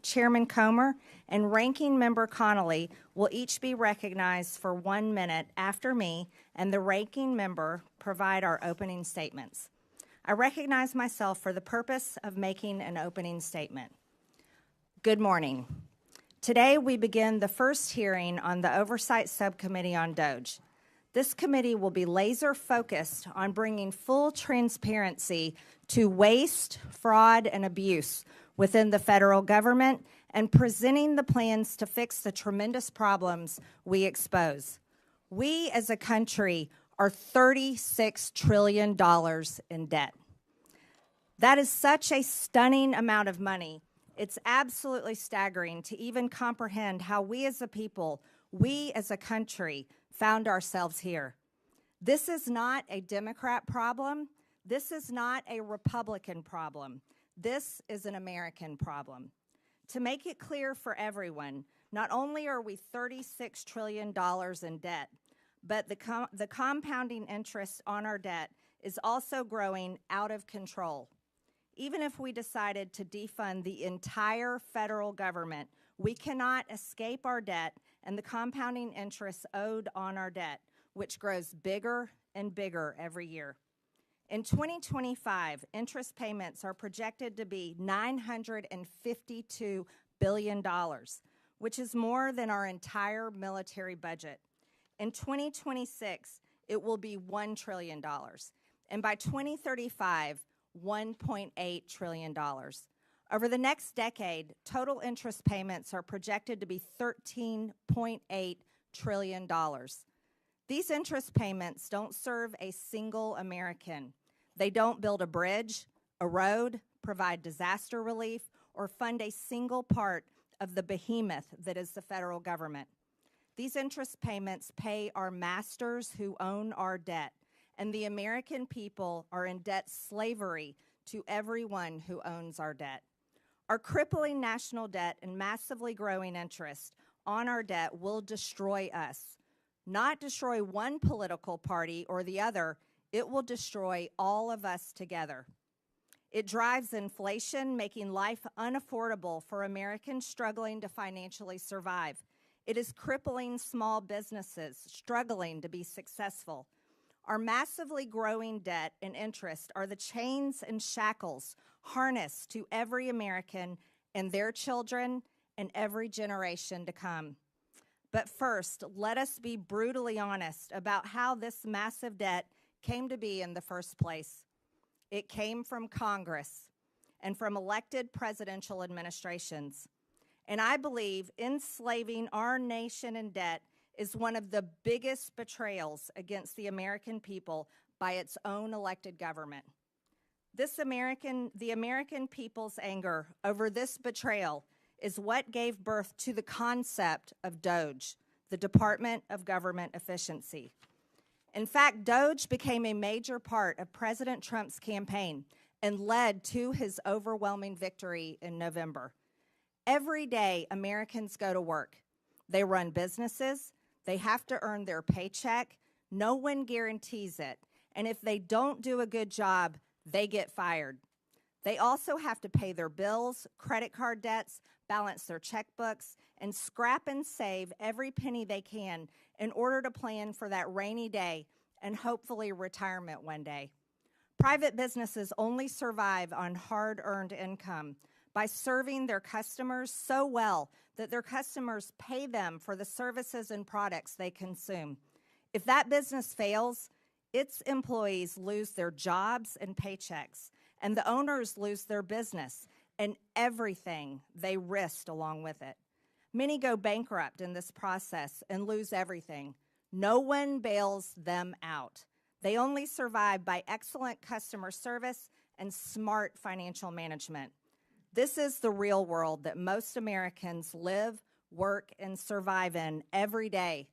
Chairman Comer and Ranking Member Connolly will each be recognized for 1 minute after me and the Ranking Member provide our opening statements. I recognize myself for the purpose of making an opening statement. Good morning. Today we begin the first hearing on the Oversight Subcommittee on DOGE. This committee will be laser focused on bringing full transparency to waste, fraud, and abuse within the federal government and presenting the plans to fix the tremendous problems we expose. We as a country are $36 trillion in debt. That is such a stunning amount of money. It's absolutely staggering to even comprehend how we as a people, we as a country, found ourselves here. This is not a Democrat problem. This is not a Republican problem. This is an American problem. To make it clear for everyone, not only are we $36 trillion in debt, but the compounding interest on our debt is also growing out of control. Even if we decided to defund the entire federal government, we cannot escape our debt and the compounding interest owed on our debt, which grows bigger and bigger every year. In 2025, interest payments are projected to be $952 billion, which is more than our entire military budget. In 2026, it will be $1 trillion, and by 2035, $1.8 trillion. Over the next decade, total interest payments are projected to be $13.8 trillion. These interest payments don't serve a single American. They don't build a bridge, a road, provide disaster relief, or fund a single part of the behemoth that is the federal government. These interest payments pay our masters who own our debt, and the American people are in debt slavery to everyone who owns our debt. Our crippling national debt and massively growing interest on our debt will destroy us. Not destroy one political party or the other, it will destroy all of us together. It drives inflation, making life unaffordable for Americans struggling to financially survive. It is crippling small businesses struggling to be successful. Our massively growing debt and interest are the chains and shackles harnessed to every American and their children and every generation to come. But first, let us be brutally honest about how this massive debt came to be in the first place. It came from Congress and from elected presidential administrations. And I believe enslaving our nation in debt is one of the biggest betrayals against the American people by its own elected government. The American people's anger over this betrayal is what gave birth to the concept of DOGE, the Department of Government Efficiency. In fact, DOGE became a major part of President Trump's campaign and led to his overwhelming victory in November. Every day, Americans go to work. They run businesses. They have to earn their paycheck. No one guarantees it. And if they don't do a good job, they get fired. They also have to pay their bills, credit card debts, balance their checkbooks, and scrap and save every penny they can in order to plan for that rainy day and hopefully retirement one day. Private businesses only survive on hard-earned income by serving their customers so well that their customers pay them for the services and products they consume. If that business fails, its employees lose their jobs and paychecks, and the owners lose their business and everything they risked along with it. Many go bankrupt in this process and lose everything. No one bails them out. They only survive by excellent customer service and smart financial management. This is the real world that most Americans live, work, and survive in every day.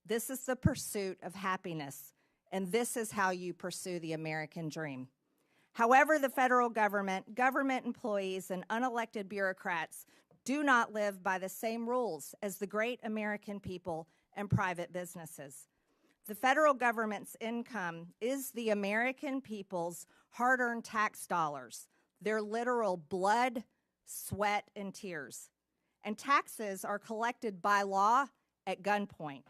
This is the pursuit of happiness, and this is how you pursue the American dream. However, the federal government, government employees, and unelected bureaucrats do not live by the same rules as the great American people and private businesses. The federal government's income is the American people's hard-earned tax dollars, their literal blood, sweat, and tears. And taxes are collected by law at gunpoint.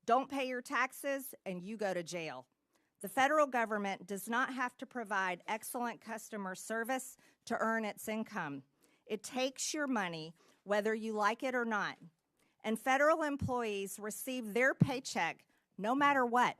Don't pay your taxes and you go to jail. The federal government does not have to provide excellent customer service to earn its income. It takes your money whether you like it or not. And federal employees receive their paycheck no matter what.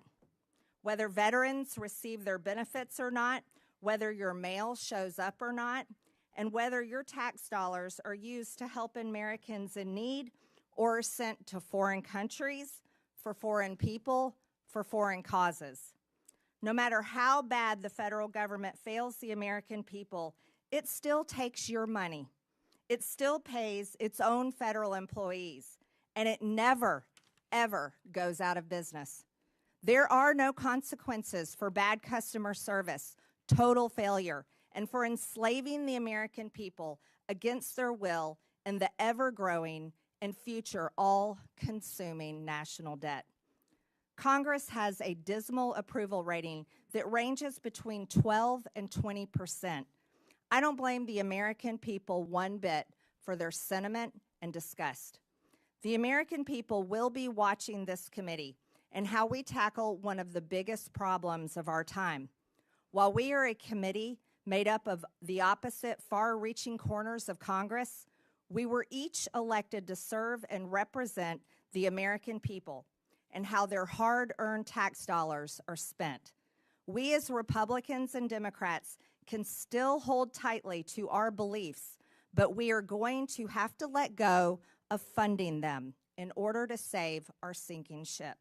Whether veterans receive their benefits or not, whether your mail shows up or not, and whether your tax dollars are used to help Americans in need or are sent to foreign countries, for foreign people, for foreign causes. No matter how bad the federal government fails the American people, it still takes your money. It still pays its own federal employees, and it never, ever goes out of business. There are no consequences for bad customer service, total failure, and for enslaving the American people against their will in the ever-growing and future all-consuming national debt. Congress has a dismal approval rating that ranges between 12 and 20%. I don't blame the American people one bit for their sentiment and disgust. The American people will be watching this committee and how we tackle one of the biggest problems of our time. While we are a committee made up of the opposite far-reaching corners of Congress, we were each elected to serve and represent the American people and how their hard-earned tax dollars are spent. We as Republicans and Democrats can still hold tightly to our beliefs, but we are going to have to let go of funding them in order to save our sinking ship.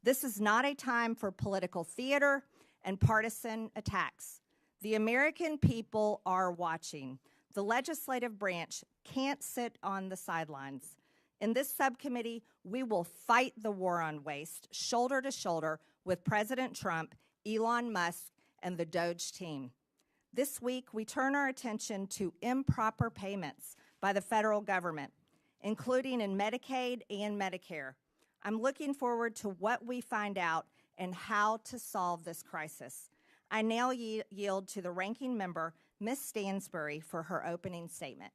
This is not a time for political theater and partisan attacks. The American people are watching. The legislative branch can't sit on the sidelines. In this subcommittee, we will fight the war on waste shoulder to shoulder with President Trump, Elon Musk, and the DOGE team. This week, we turn our attention to improper payments by the federal government, including in Medicaid and Medicare. I'm looking forward to what we find out and how to solve this crisis. I now yield to the ranking member, Ms. Stansbury, for her opening statement.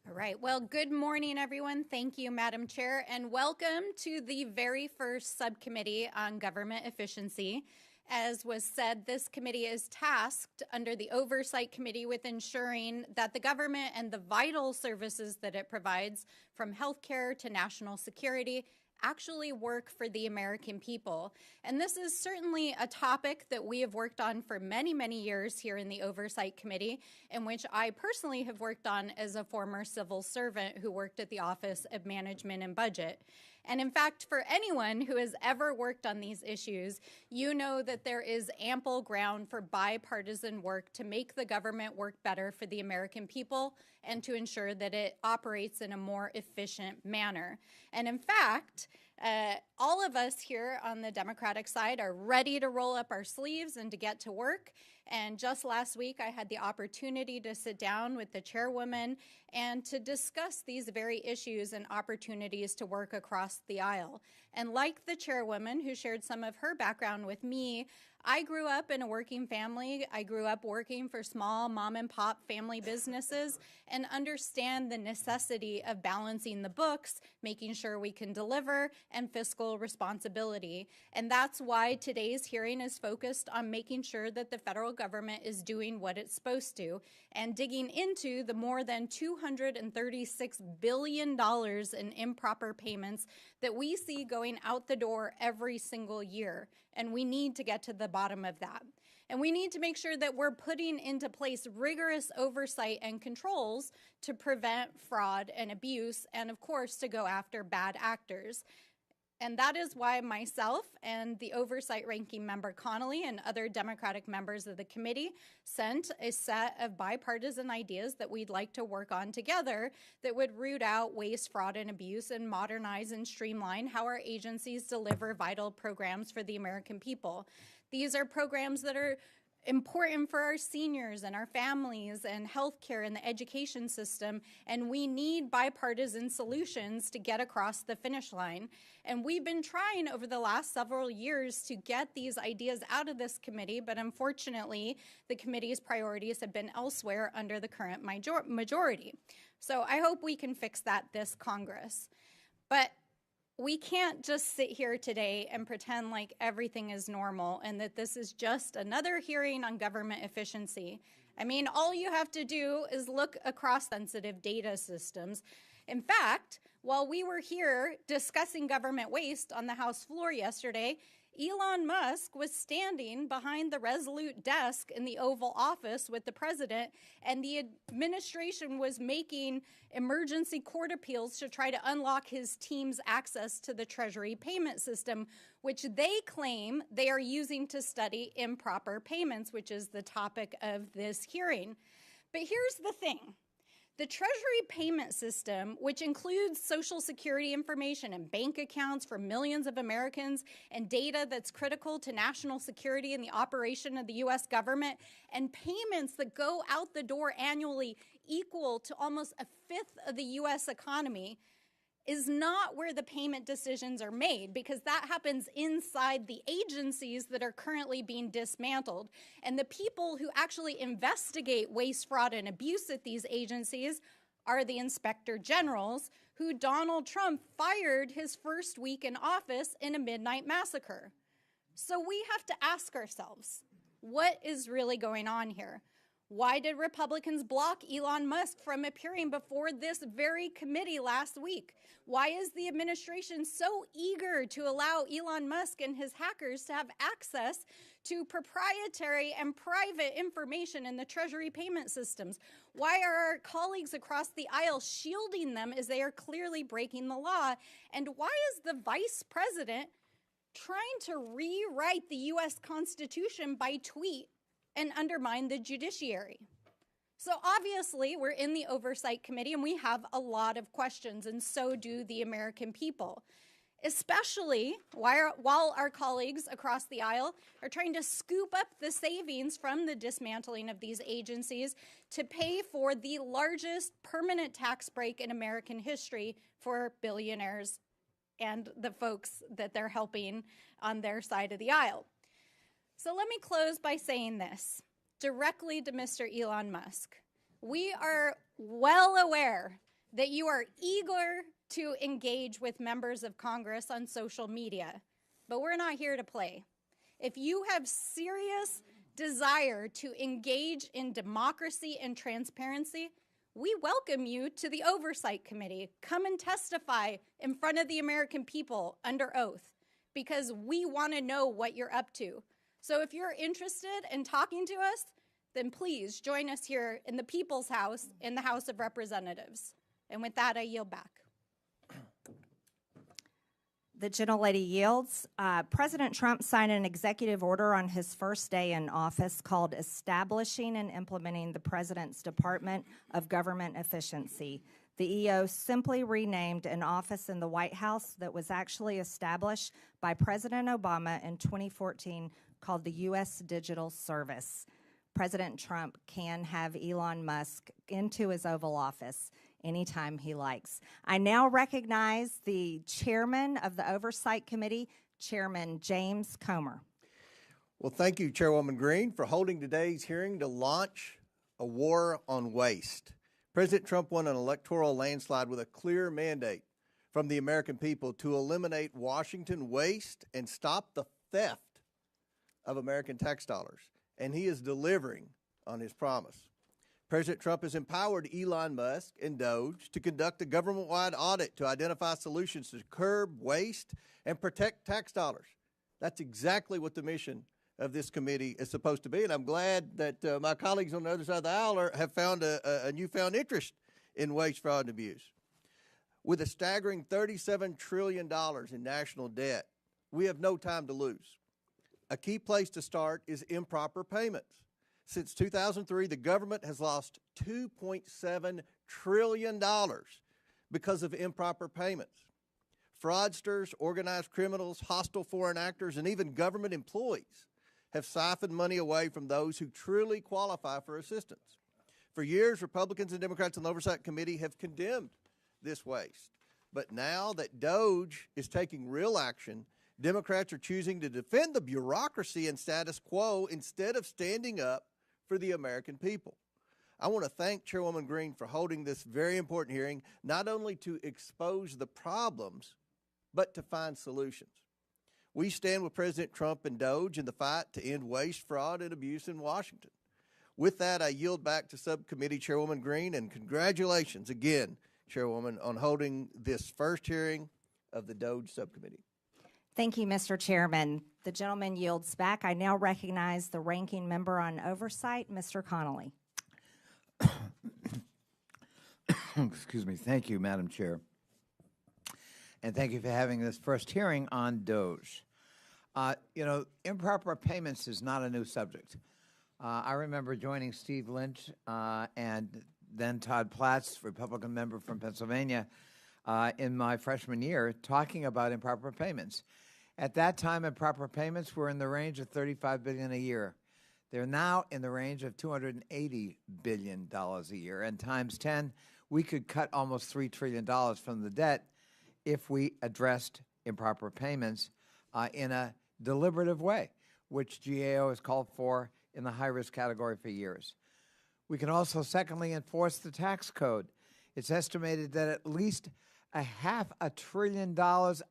All right. Well, good morning, everyone. Thank you, Madam Chair, and welcome to the very first subcommittee on government efficiency. As was said, this committee is tasked under the Oversight Committee with ensuring that the government and the vital services that it provides, from healthcare to national security, actually work for the American people. And this is certainly a topic that we have worked on for many, many years here in the Oversight Committee, and which I personally have worked on as a former civil servant who worked at the Office of Management and Budget. And in fact, for anyone who has ever worked on these issues, you know that there is ample ground for bipartisan work to make the government work better for the American people and to ensure that it operates in a more efficient manner. And in fact, all of us here on the Democratic side are ready to roll up our sleeves and to get to work. And just last week, I had the opportunity to sit down with the chairwoman and to discuss these very issues and opportunities to work across the aisle. And like the chairwoman who shared some of her background with me, I grew up in a working family. I grew up working for small mom and pop family businesses and understand the necessity of balancing the books, making sure we can deliver, and fiscal responsibility. And that's why today's hearing is focused on making sure that the federal government is doing what it's supposed to and digging into the more than $236 billion in improper payments that we see going out the door every single year. And we need to get to the bottom of that. And we need to make sure that we're putting into place rigorous oversight and controls to prevent fraud and abuse, and of course, to go after bad actors. And that is why myself and the Oversight Ranking Member Connolly and other Democratic members of the committee sent a set of bipartisan ideas that we'd like to work on together that would root out waste, fraud, and abuse and modernize and streamline how our agencies deliver vital programs for the American people. These are programs that are important for our seniors and our families and healthcare and the education system, and we need bipartisan solutions to get across the finish line. And we've been trying over the last several years to get these ideas out of this committee, but unfortunately, the committee's priorities have been elsewhere under the current majority. So I hope we can fix that this Congress. But we can't just sit here today and pretend like everything is normal and that this is just another hearing on government efficiency. I mean, all you have to do is look across sensitive data systems. In fact, while we were here discussing government waste on the House floor yesterday, Elon Musk was standing behind the Resolute desk in the Oval Office with the president, and the administration was making emergency court appeals to try to unlock his team's access to the Treasury payment system, which they claim they are using to study improper payments, which is the topic of this hearing. But here's the thing. The Treasury payment system, which includes Social Security information and bank accounts for millions of Americans and data that's critical to national security and the operation of the U.S. government, and payments that go out the door annually equal to almost a fifth of the U.S. economy, is not where the payment decisions are made, because that happens inside the agencies that are currently being dismantled. And the people who actually investigate waste, fraud, and abuse at these agencies are the inspector generals, who Donald Trump fired his first week in office in a midnight massacre. So we have to ask ourselves, what is really going on here? Why did Republicans block Elon Musk from appearing before this very committee last week? Why is the administration so eager to allow Elon Musk and his hackers to have access to proprietary and private information in the Treasury payment systems? Why are our colleagues across the aisle shielding them as they are clearly breaking the law? And why is the vice president trying to rewrite the U.S. Constitution by tweet and undermine the judiciary? So obviously, we're in the Oversight Committee, and we have a lot of questions, and so do the American people, especially while our colleagues across the aisle are trying to scoop up the savings from the dismantling of these agencies to pay for the largest permanent tax break in American history for billionaires and the folks that they're helping on their side of the aisle. So let me close by saying this directly to Mr. Elon Musk. We are well aware that you are eager to engage with members of Congress on social media, but we're not here to play. If you have serious desire to engage in democracy and transparency, we welcome you to the Oversight Committee. Come and testify in front of the American people under oath, because we want to know what you're up to. So if you're interested in talking to us, then please join us here in the People's House, in the House of Representatives. And with that, I yield back. The gentlelady yields. President Trump signed an executive order on his first day in office called Establishing and Implementing the President's Department of Government Efficiency. The EO simply renamed an office in the White House that was actually established by President Obama in 2014 called the U.S. Digital Service. President Trump can have Elon Musk into his Oval Office anytime he likes. I now recognize the chairman of the Oversight Committee, Chairman James Comer. Well, thank you, Chairwoman Green, for holding today's hearing to launch a war on waste. President Trump won an electoral landslide with a clear mandate from the American people to eliminate Washington waste and stop the theft of American tax dollars. And he is delivering on his promise. President Trump has empowered Elon Musk and DOGE to conduct a government-wide audit to identify solutions to curb waste and protect tax dollars. That's exactly what the mission of this committee is supposed to be, and I'm glad that my colleagues on the other side of the aisle have found a newfound interest in waste, fraud, and abuse. With a staggering $37 trillion in national debt, we have no time to lose. A key place to start is improper payments. Since 2003, the government has lost $2.7 trillion because of improper payments. Fraudsters, organized criminals, hostile foreign actors, and even government employees have siphoned money away from those who truly qualify for assistance. For years, Republicans and Democrats on the Oversight Committee have condemned this waste. But now that DOGE is taking real action, Democrats are choosing to defend the bureaucracy and status quo instead of standing up for the American people. I want to thank Chairwoman Green for holding this very important hearing, not only to expose the problems, but to find solutions. We stand with President Trump and DOGE in the fight to end waste, fraud, and abuse in Washington. With that, I yield back to Subcommittee Chairwoman Green, and congratulations again, Chairwoman, on holding this first hearing of the DOGE Subcommittee. Thank you, Mr. Chairman. The gentleman yields back. I now recognize the ranking member on oversight, Mr. Connolly. Excuse me. Thank you, Madam Chair. And thank you for having this first hearing on DOGE. Improper payments is not a new subject. I remember joining Steve Lynch and then Todd Platts, Republican member from Pennsylvania, in my freshman year, talking about improper payments. At that time, improper payments were in the range of $35 billion a year. They're now in the range of $280 billion a year. And times 10, we could cut almost $3 trillion from the debt if we addressed improper payments in a deliberative way, which GAO has called for in the high-risk category for years. We can also, secondly, enforce the tax code. It's estimated that at least $500 billion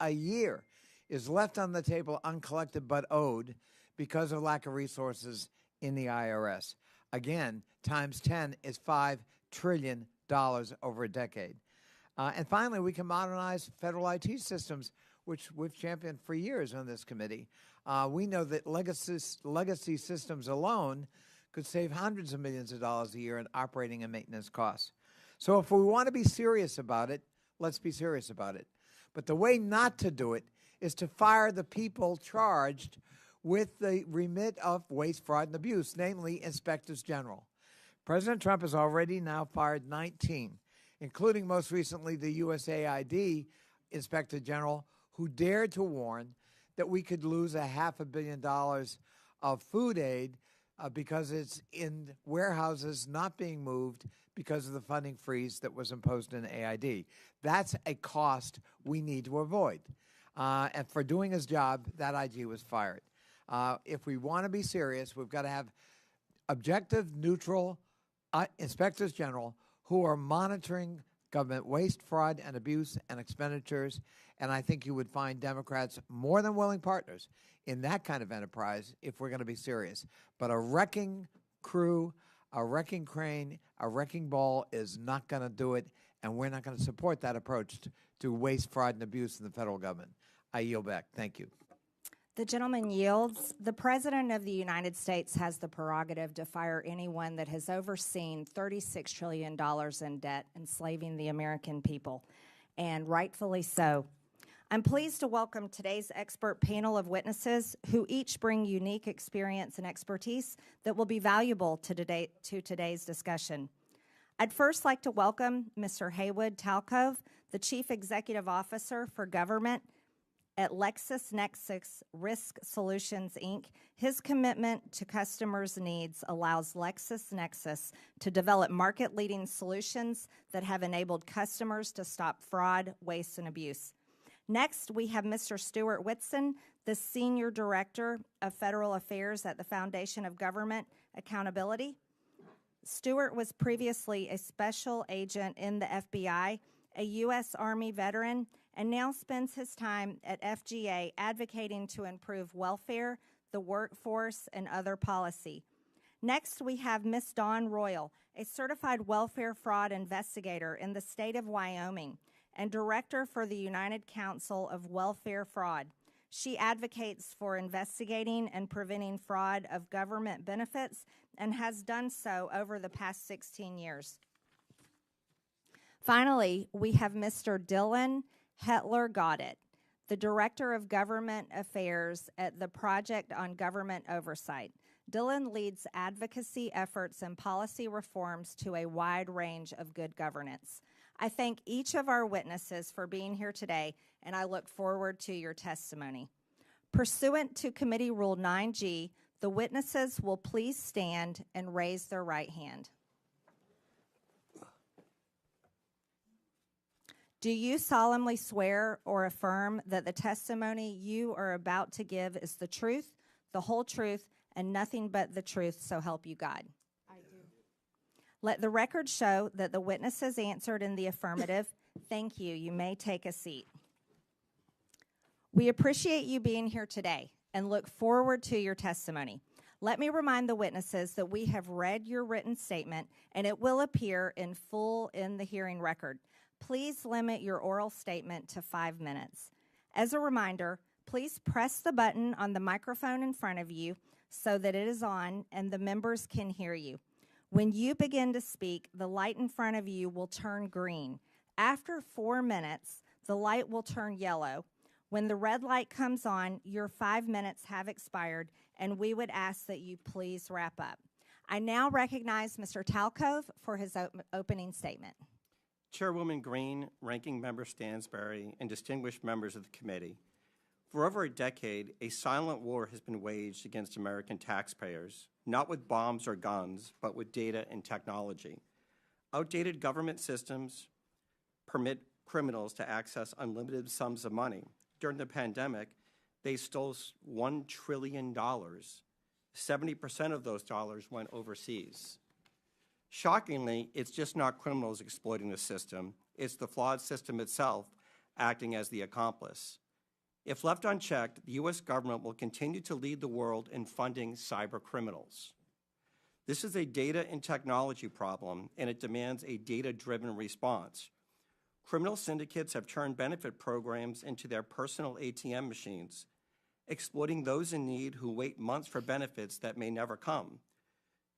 a year is left on the table uncollected but owed because of lack of resources in the IRS. Again, times 10 is $5 trillion over a decade. And finally, we can modernize federal IT systems, which we've championed for years on this committee. We know that legacy systems alone could save hundreds of millions of dollars a year in operating and maintenance costs. So if we want to be serious about it, let's be serious about it. But the way not to do it is to fire the people charged with the remit of waste, fraud, and abuse, namely inspectors general. President Trump has already now fired 19, including most recently the USAID inspector general, who dared to warn that we could lose $500 million of food aid because it's in warehouses not being moved because of the funding freeze that was imposed in AID. That's a cost we need to avoid. And for doing his job, that IG was fired. If we want to be serious, we've got to have objective, neutral inspectors general who are monitoring government waste, fraud, and abuse and expenditures. And I think you would find Democrats more than willing partners in that kind of enterprise if we're going to be serious. But a wrecking crew, a wrecking crane, a wrecking ball is not going to do it, and we're not going to support that approach to waste, fraud, and abuse in the federal government. I yield back. Thank you. The gentleman yields. The President of the United States has the prerogative to fire anyone that has overseen $36 trillion in debt, enslaving the American people, and rightfully so. I'm pleased to welcome today's expert panel of witnesses who each bring unique experience and expertise that will be valuable to today's discussion. I'd first like to welcome Mr. Haywood Talcove, the Chief Executive Officer for Government at LexisNexis Risk Solutions, Inc. His commitment to customers' needs allows LexisNexis to develop market-leading solutions that have enabled customers to stop fraud, waste, and abuse. Next, we have Mr. Stuart Whitson, the Senior Director of Federal Affairs at the Foundation of Government Accountability. Stuart was previously a special agent in the FBI, a U.S. Army veteran, and now spends his time at FGA advocating to improve welfare, the workforce, and other policy. Next, we have Ms. Dawn Royal, a certified welfare fraud investigator in the state of Wyoming and director for the United Council of Welfare Fraud. She advocates for investigating and preventing fraud of government benefits and has done so over the past 16 years. Finally, we have Mr. Dylan Hetler-Gaudette, the Director of Government Affairs at the Project on Government Oversight. Dylan leads advocacy efforts and policy reforms to a wide range of good governance. I thank each of our witnesses for being here today, and I look forward to your testimony. Pursuant to Committee Rule 9G, the witnesses will please stand and raise their right hand. Do you solemnly swear or affirm that the testimony you are about to give is the truth, the whole truth, and nothing but the truth, so help you God? I do. Let the record show that the witnesses answered in the affirmative. Thank you. You may take a seat. We appreciate you being here today and look forward to your testimony. Let me remind the witnesses that we have read your written statement and it will appear in full in the hearing record. Please limit your oral statement to 5 minutes. As a reminder, please press the button on the microphone in front of you so that it is on and the members can hear you. When you begin to speak, the light in front of you will turn green. After 4 minutes, the light will turn yellow. When the red light comes on, your 5 minutes have expired, and we would ask that you please wrap up. I now recognize Mr. Talcove for his opening statement. Chairwoman Green, Ranking Member Stansberry, and distinguished members of the committee, for over a decade, a silent war has been waged against American taxpayers, not with bombs or guns, but with data and technology. Outdated government systems permit criminals to access unlimited sums of money. During the pandemic, they stole $1 trillion. 70% of those dollars went overseas. Shockingly, it's just not criminals exploiting the system. It's the flawed system itself acting as the accomplice. If left unchecked, the U.S. government will continue to lead the world in funding cyber criminals. This is a data and technology problem, and it demands a data-driven response. Criminal syndicates have turned benefit programs into their personal ATM machines, exploiting those in need who wait months for benefits that may never come.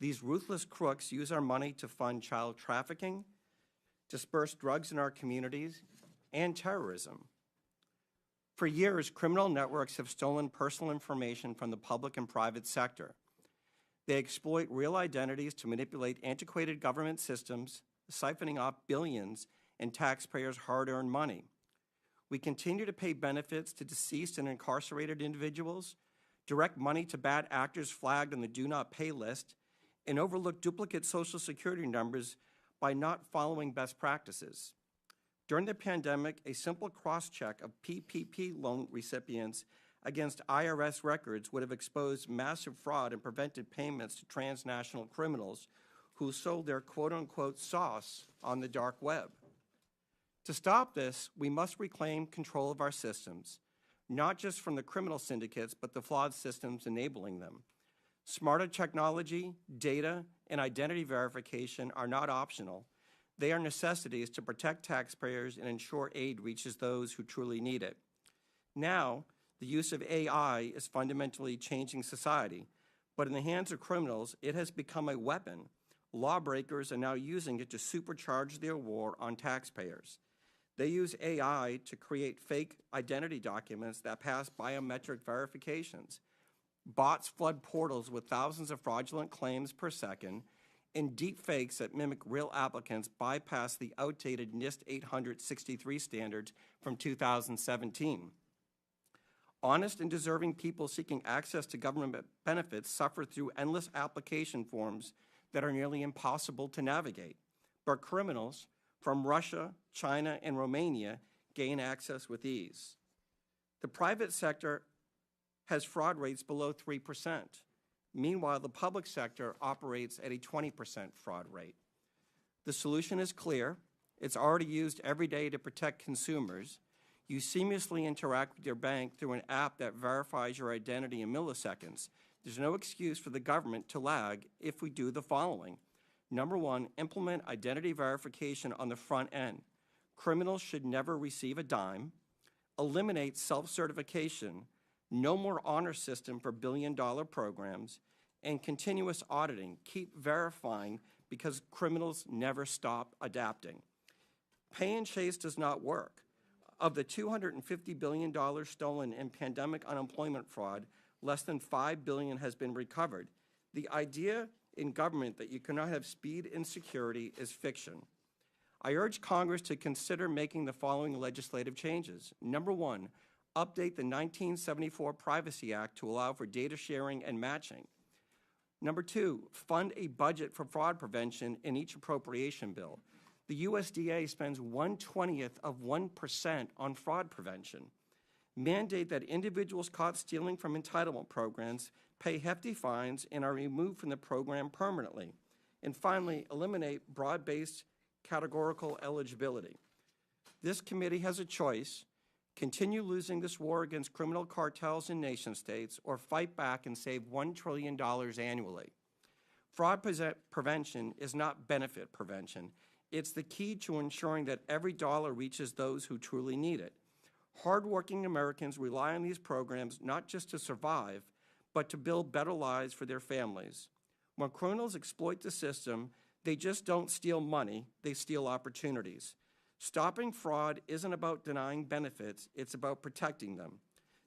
These ruthless crooks use our money to fund child trafficking, disperse drugs in our communities, and terrorism. For years, criminal networks have stolen personal information from the public and private sector. They exploit real identities to manipulate antiquated government systems, siphoning off billions in taxpayers' hard-earned money. We continue to pay benefits to deceased and incarcerated individuals, direct money to bad actors flagged on the do not pay list, and overlook duplicate Social Security numbers by not following best practices. During the pandemic, a simple cross-check of PPP loan recipients against IRS records would have exposed massive fraud and prevented payments to transnational criminals who sold their quote-unquote sauce on the dark web. To stop this, we must reclaim control of our systems, not just from the criminal syndicates, but the flawed systems enabling them. Smarter technology, data, and identity verification are not optional. They are necessities to protect taxpayers and ensure aid reaches those who truly need it. Now, the use of AI is fundamentally changing society, but in the hands of criminals, it has become a weapon. Lawbreakers are now using it to supercharge their war on taxpayers. They use AI to create fake identity documents that pass biometric verifications. Bots flood portals with thousands of fraudulent claims per second, and deep fakes that mimic real applicants bypass the outdated NIST 863 standards from 2017. Honest and deserving people seeking access to government benefits suffer through endless application forms that are nearly impossible to navigate. But criminals from Russia, China, and Romania gain access with ease. The private sector has fraud rates below 3%. Meanwhile, the public sector operates at a 20% fraud rate. The solution is clear. It's already used every day to protect consumers. You seamlessly interact with your bank through an app that verifies your identity in milliseconds. There's no excuse for the government to lag if we do the following. Number one, implement identity verification on the front end. Criminals should never receive a dime. Eliminate self-certification. No more honor system for billion-dollar programs, and continuous auditing. Keep verifying because criminals never stop adapting. Pay and chase does not work. Of the $250 billion stolen in pandemic unemployment fraud, less than $5 billion has been recovered. The idea in government that you cannot have speed and security is fiction. I urge Congress to consider making the following legislative changes. Number one, update the 1974 Privacy Act to allow for data sharing and matching. Number two, fund a budget for fraud prevention in each appropriation bill. The USDA spends 1/20th of 1% on fraud prevention. Mandate that individuals caught stealing from entitlement programs pay hefty fines and are removed from the program permanently. And finally, eliminate broad-based categorical eligibility. This committee has a choice: continue losing this war against criminal cartels in nation states, or fight back and save $1 trillion annually. Fraud prevention is not benefit prevention. It's the key to ensuring that every dollar reaches those who truly need it. Hardworking Americans rely on these programs not just to survive, but to build better lives for their families. When criminals exploit the system, they just don't steal money, they steal opportunities. Stopping fraud isn't about denying benefits, it's about protecting them.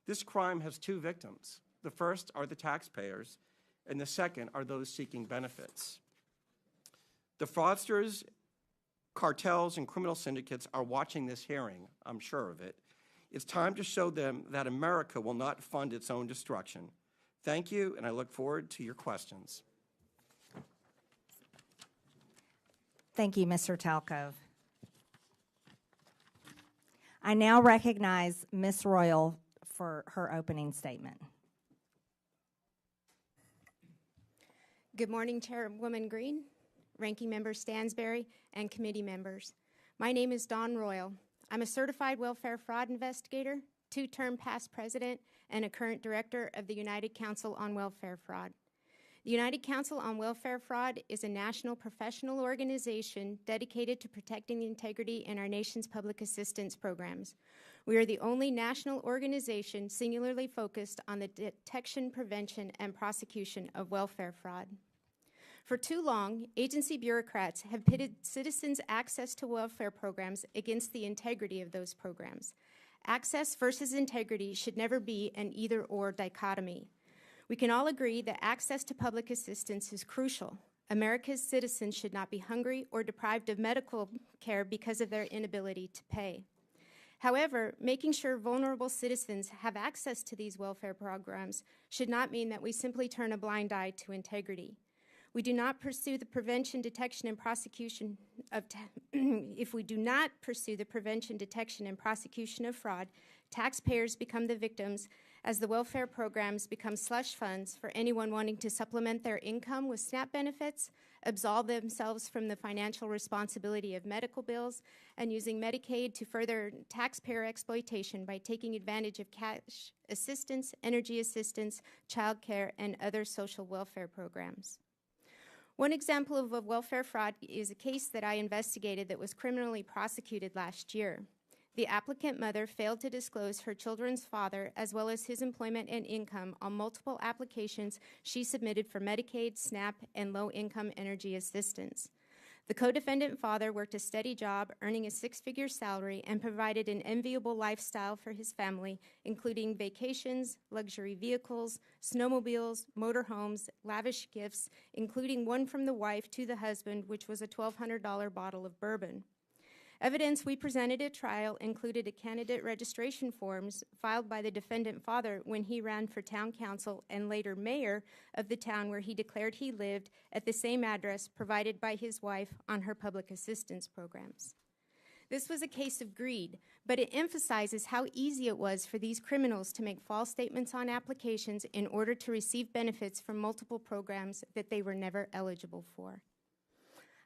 This crime has two victims. The first are the taxpayers, and the second are those seeking benefits. The fraudsters, cartels, and criminal syndicates are watching this hearing, I'm sure of it. It's time to show them that America will not fund its own destruction. Thank you, and I look forward to your questions. Thank you, Mr. Talcove. I now recognize Ms. Royal for her opening statement. Good morning, Chairwoman Green, Ranking Member Stansberry, and committee members. My name is Dawn Royal. I'm a certified welfare fraud investigator, two-term past president, and a current director of the United Council on Welfare Fraud. The United Council on Welfare Fraud is a national professional organization dedicated to protecting the integrity in our nation's public assistance programs. We are the only national organization singularly focused on the detection, prevention, and prosecution of welfare fraud. For too long, agency bureaucrats have pitted citizens' access to welfare programs against the integrity of those programs. Access versus integrity should never be an either-or dichotomy. We can all agree that access to public assistance is crucial. America's citizens should not be hungry or deprived of medical care because of their inability to pay. However, making sure vulnerable citizens have access to these welfare programs should not mean that we simply turn a blind eye to integrity. We do not pursue the prevention, detection, and prosecution of if we do not pursue the prevention, detection, and prosecution of fraud, taxpayers become the victims as the welfare programs become slush funds for anyone wanting to supplement their income with SNAP benefits, absolve themselves from the financial responsibility of medical bills, and using Medicaid to further taxpayer exploitation by taking advantage of cash assistance, energy assistance, child care, and other social welfare programs. One example of a welfare fraud is a case that I investigated that was criminally prosecuted last year. The applicant mother failed to disclose her children's father as well as his employment and income on multiple applications she submitted for Medicaid, SNAP, and low-income energy assistance. The co-defendant father worked a steady job, earning a six-figure salary, and provided an enviable lifestyle for his family, including vacations, luxury vehicles, snowmobiles, motorhomes, lavish gifts, including one from the wife to the husband, which was a $1,200 bottle of bourbon. Evidence we presented at trial included a candidate registration forms filed by the defendant father when he ran for town council and later mayor of the town where he declared he lived at the same address provided by his wife on her public assistance programs. This was a case of greed, but it emphasizes how easy it was for these criminals to make false statements on applications in order to receive benefits from multiple programs that they were never eligible for.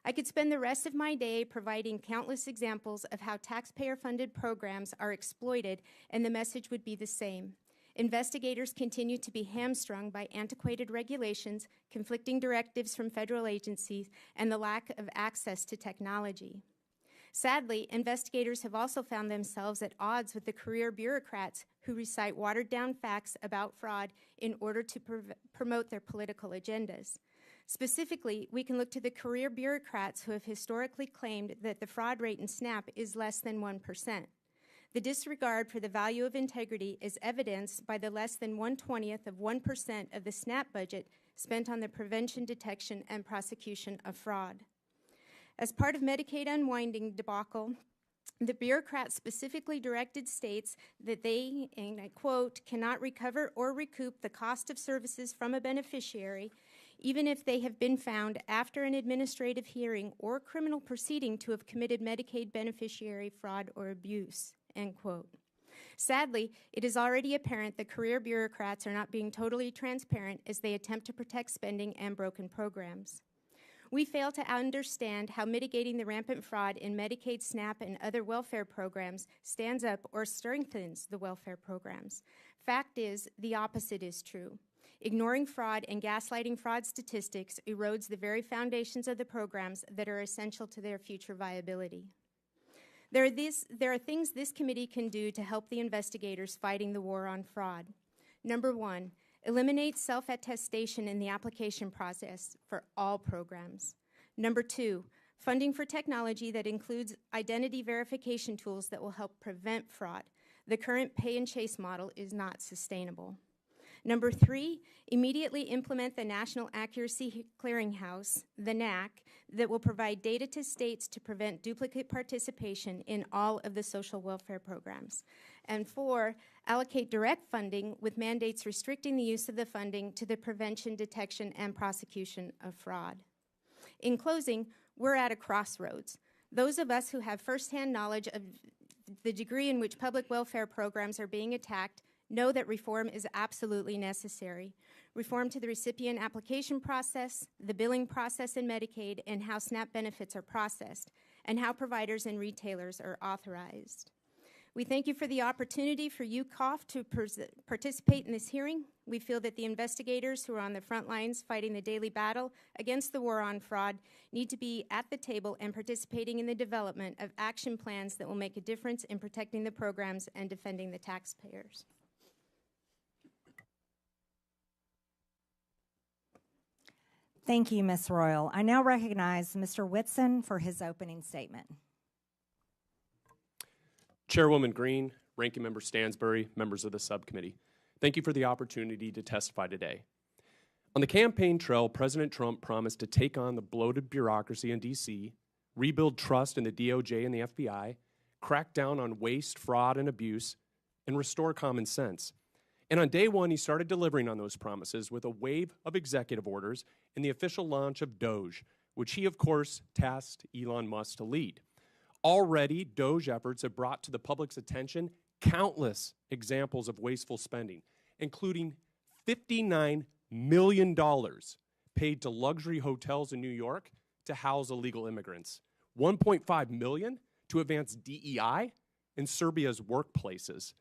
I could spend the rest of my day providing countless examples of how taxpayer-funded programs are exploited, and the message would be the same. Investigators continue to be hamstrung by antiquated regulations, conflicting directives from federal agencies, and the lack of access to technology. Sadly, investigators have also found themselves at odds with the career bureaucrats who recite watered-down facts about fraud in order to promote their political agendas. Specifically, we can look to the career bureaucrats who have historically claimed that the fraud rate in SNAP is less than 1%. The disregard for the value of integrity is evidenced by the less than 1/20th of 1% of the SNAP budget spent on the prevention, detection, and prosecution of fraud. As part of Medicaid unwinding debacle, the bureaucrats specifically directed states that they, and I quote, cannot recover or recoup the cost of services from a beneficiary, even if they have been found after an administrative hearing or criminal proceeding to have committed Medicaid beneficiary fraud or abuse, end quote. Sadly, it is already apparent that career bureaucrats are not being totally transparent as they attempt to protect spending and broken programs. We fail to understand how mitigating the rampant fraud in Medicaid, SNAP, and other welfare programs stands up or strengthens the welfare programs. Fact is, the opposite is true. Ignoring fraud and gaslighting fraud statistics erodes the very foundations of the programs that are essential to their future viability. There are things this committee can do to help the investigators fighting the war on fraud. Number one, eliminate self-attestation in the application process for all programs. Number two, funding for technology that includes identity verification tools that will help prevent fraud. The current pay and chase model is not sustainable. Number three, immediately implement the National Accuracy Clearinghouse, the NAC, that will provide data to states to prevent duplicate participation in all of the social welfare programs. And four, allocate direct funding with mandates restricting the use of the funding to the prevention, detection, and prosecution of fraud. In closing, we're at a crossroads. Those of us who have firsthand knowledge of the degree in which public welfare programs are being attacked know that reform is absolutely necessary. Reform to the recipient application process, the billing process in Medicaid, and how SNAP benefits are processed, and how providers and retailers are authorized. We thank you for the opportunity for UCOF to participate in this hearing. We feel that the investigators who are on the front lines fighting the daily battle against the war on fraud need to be at the table and participating in the development of action plans that will make a difference in protecting the programs and defending the taxpayers. Thank you, Ms. Royal. I now recognize Mr. Whitson for his opening statement. Chairwoman Green, Ranking Member Stansbury, members of the subcommittee, thank you for the opportunity to testify today. On the campaign trail, President Trump promised to take on the bloated bureaucracy in D.C., rebuild trust in the DOJ and the FBI, crack down on waste, fraud, and abuse, and restore common sense. And on day one, he started delivering on those promises with a wave of executive orders and the official launch of DOGE, which he, of course, tasked Elon Musk to lead. Already, DOGE efforts have brought to the public's attention countless examples of wasteful spending, including $59 million paid to luxury hotels in New York to house illegal immigrants, $1.5 million to advance DEI in Serbia's workplaces,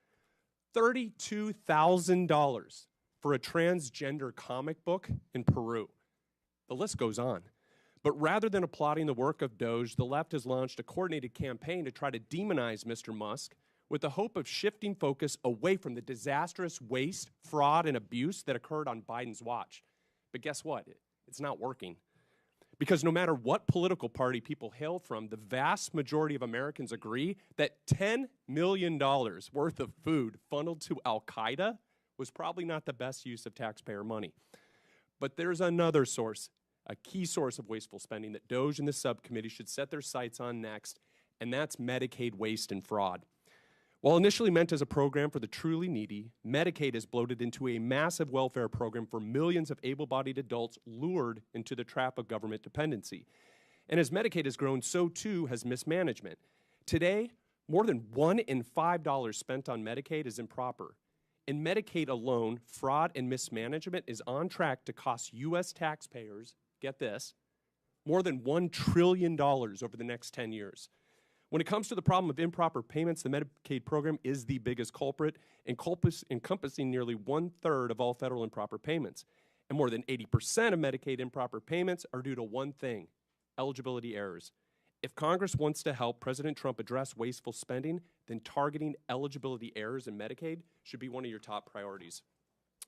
$32,000 for a transgender comic book in Peru. The list goes on. But rather than applauding the work of DOGE, the left has launched a coordinated campaign to try to demonize Mr. Musk with the hope of shifting focus away from the disastrous waste, fraud, and abuse that occurred on Biden's watch. But guess what? It's not working. Because no matter what political party people hail from, the vast majority of Americans agree that $10 million worth of food funneled to Al-Qaeda was probably not the best use of taxpayer money. But there's another source, a key source of wasteful spending that DOGE and the subcommittee should set their sights on next, and that's Medicaid waste and fraud. While initially meant as a program for the truly needy, Medicaid has bloated into a massive welfare program for millions of able-bodied adults lured into the trap of government dependency. And as Medicaid has grown, so too has mismanagement. Today, more than $1 in $5 spent on Medicaid is improper. In Medicaid alone, fraud and mismanagement is on track to cost U.S. taxpayers, get this, more than $1 trillion over the next 10 years. When it comes to the problem of improper payments, the Medicaid program is the biggest culprit, encompassing nearly 1/3 of all federal improper payments. And more than 80% of Medicaid improper payments are due to one thing: eligibility errors. If Congress wants to help President Trump address wasteful spending, then targeting eligibility errors in Medicaid should be one of your top priorities.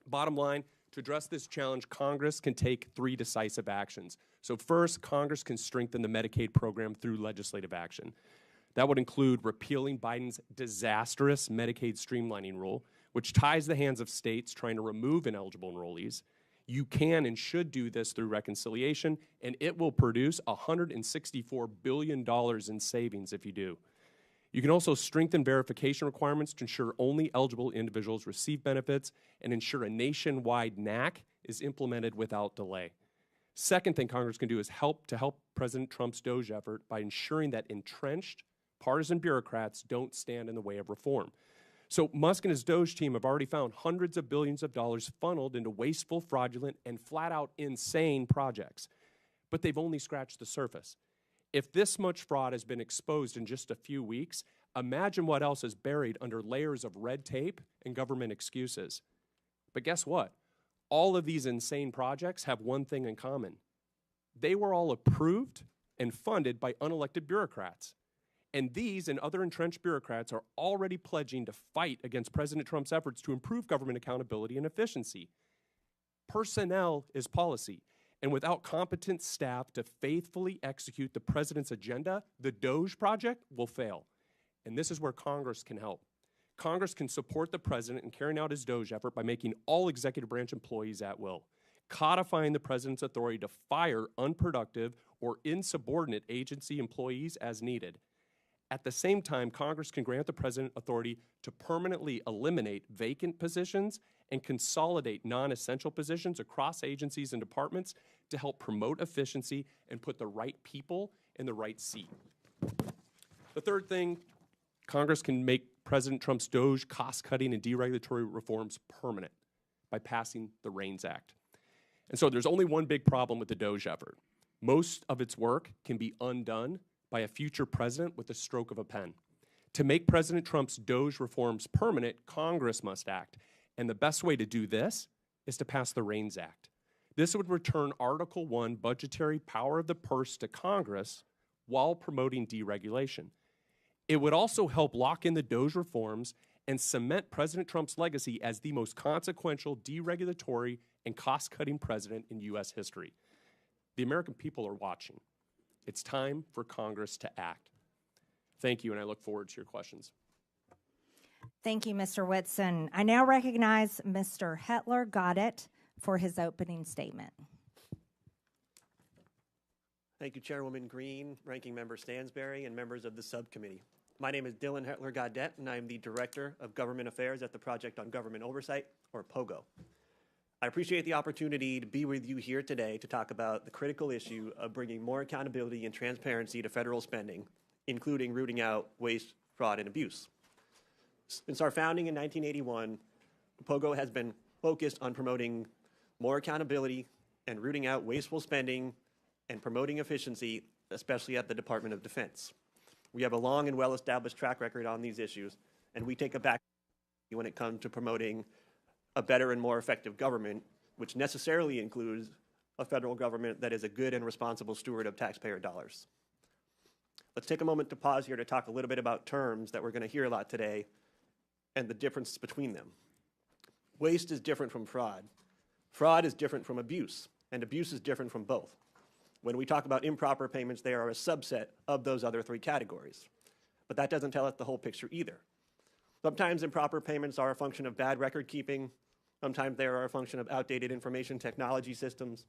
Bottom line, To address this challenge, Congress can take 3 decisive actions. So first, Congress can strengthen the Medicaid program through legislative action. That would include repealing Biden's disastrous Medicaid streamlining rule, which ties the hands of states trying to remove ineligible enrollees. You can and should do this through reconciliation, and it will produce $164 billion in savings if you do. You can also strengthen verification requirements to ensure only eligible individuals receive benefits and ensure a nationwide NAC is implemented without delay. Second thing Congress can do is help President Trump's DOGE effort by ensuring that entrenched partisan bureaucrats don't stand in the way of reform. So Musk and his DOGE team have already found hundreds of billions of dollars funneled into wasteful, fraudulent, and flat-out insane projects. But they've only scratched the surface. If this much fraud has been exposed in just a few weeks, imagine what else is buried under layers of red tape and government excuses. But guess what? All of these insane projects have one thing in common. They were all approved and funded by unelected bureaucrats. And these and other entrenched bureaucrats are already pledging to fight against President Trump's efforts to improve government accountability and efficiency. Personnel is policy. And without competent staff to faithfully execute the president's agenda, the DOGE project will fail. And this is where Congress can help. Congress can support the president in carrying out his DOGE effort by making all executive branch employees at will, codifying the president's authority to fire unproductive or insubordinate agency employees as needed. At the same time, Congress can grant the president authority to permanently eliminate vacant positions and consolidate non-essential positions across agencies and departments to help promote efficiency and put the right people in the right seat. The third thing, Congress can make President Trump's DOGE cost-cutting and deregulatory reforms permanent by passing the REINS Act. And so there's only one big problem with the DOGE effort. Most of its work can be undone by a future president with the stroke of a pen. To make President Trump's DOGE reforms permanent, Congress must act. And the best way to do this is to pass the REINS Act. This would return Article 1 budgetary power of the purse to Congress while promoting deregulation. It would also help lock in the DOGE reforms and cement President Trump's legacy as the most consequential deregulatory and cost-cutting president in U.S. history. The American people are watching. It's time for Congress to act. Thank you, and I look forward to your questions. Thank you, Mr. Whitson. I now recognize Mr. Gaudette for his opening statement. Thank you, Chairwoman Green, Ranking Member Stansberry, and members of the subcommittee. My name is Dylan Gaudette, and I am the Director of Government Affairs at the Project on Government Oversight, or POGO. I appreciate the opportunity to be with you here today to talk about the critical issue of bringing more accountability and transparency to federal spending, including rooting out waste, fraud, and abuse. Since our founding in 1981, POGO has been focused on promoting more accountability and rooting out wasteful spending and promoting efficiency, especially at the Department of Defense. We have a long and well-established track record on these issues, and we take a back when it comes to promoting a better and more effective government, which necessarily includes a federal government that is a good and responsible steward of taxpayer dollars. Let's take a moment to pause here to talk a little bit about terms that we're going to hear a lot today and the difference between them. Waste is different from fraud. Fraud is different from abuse, and abuse is different from both. When we talk about improper payments, they are a subset of those other 3 categories. But that doesn't tell us the whole picture either. Sometimes improper payments are a function of bad record keeping. Sometimes they are a function of outdated information technology systems.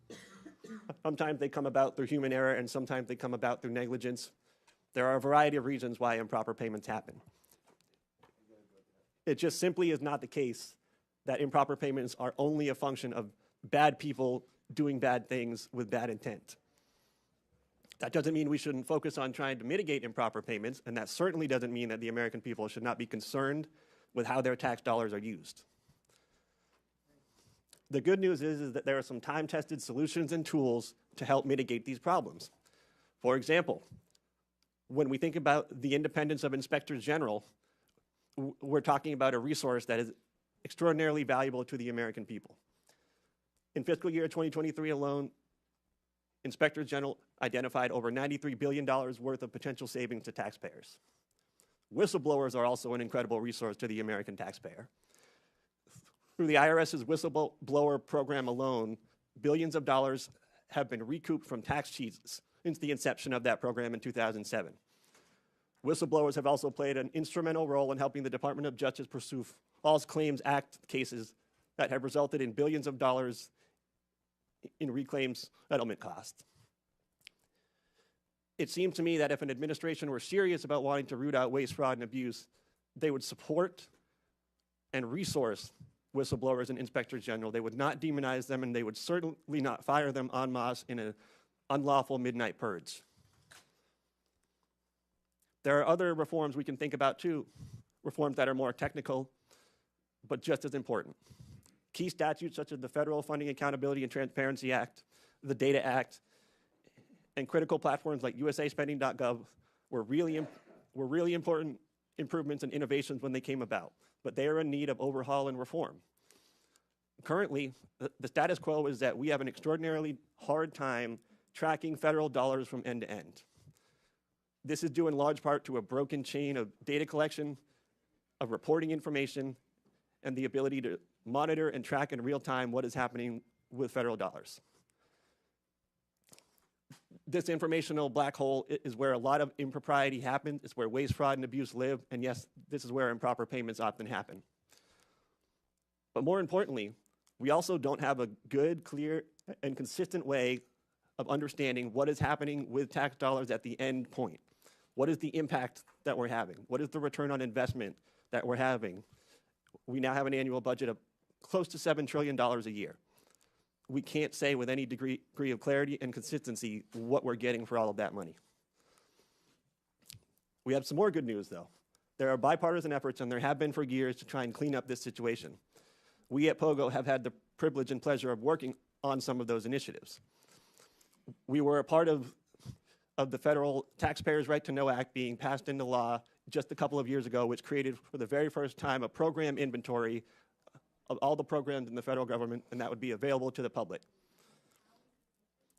Sometimes they come about through human error, and sometimes they come about through negligence. There are a variety of reasons why improper payments happen. It just simply is not the case that improper payments are only a function of bad people doing bad things with bad intent. That doesn't mean we shouldn't focus on trying to mitigate improper payments, and that certainly doesn't mean that the American people should not be concerned with how their tax dollars are used. The good news is that there are some time-tested solutions and tools to help mitigate these problems. For example, when we think about the independence of inspectors general, we're talking about a resource that is extraordinarily valuable to the American people. In fiscal year 2023 alone, inspectors general identified over $93 billion worth of potential savings to taxpayers. Whistleblowers are also an incredible resource to the American taxpayer. Through the IRS's whistleblower program alone, billions of dollars have been recouped from tax cheats since the inception of that program in 2007. Whistleblowers have also played an instrumental role in helping the Department of Justice pursue False Claims Act cases that have resulted in billions of dollars in reclaims settlement costs. It seems to me that if an administration were serious about wanting to root out waste, fraud, and abuse, they would support and resource whistleblowers and inspectors general. They would not demonize them, and they would certainly not fire them en masse in an unlawful midnight purge. There are other reforms we can think about too, reforms that are more technical, but just as important. Key statutes such as the Federal Funding Accountability and Transparency Act, the Data Act, and critical platforms like USAspending.gov were really important improvements and innovations when they came about, but they are in need of overhaul and reform. Currently, the status quo is that we have an extraordinarily hard time tracking federal dollars from end to end. This is due in large part to a broken chain of data collection, of reporting information, and the ability to monitor and track in real time what is happening with federal dollars. This informational black hole is where a lot of impropriety happens. It's where waste, fraud, and abuse live. And yes, this is where improper payments often happen. But more importantly, we also don't have a good, clear, and consistent way of understanding what is happening with tax dollars at the end point. What is the impact that we're having? What is the return on investment that we're having? We now have an annual budget of close to $7 trillion a year. We can't say with any degree of clarity and consistency what we're getting for all of that money. We have some more good news, though. There are bipartisan efforts, and there have been for years, to try and clean up this situation. We at POGO have had the privilege and pleasure of working on some of those initiatives. We were a part of the Federal Taxpayers' Right to Know Act being passed into law just a couple of years ago, which created for the very first time a program inventory of all the programs in the federal government, and that would be available to the public.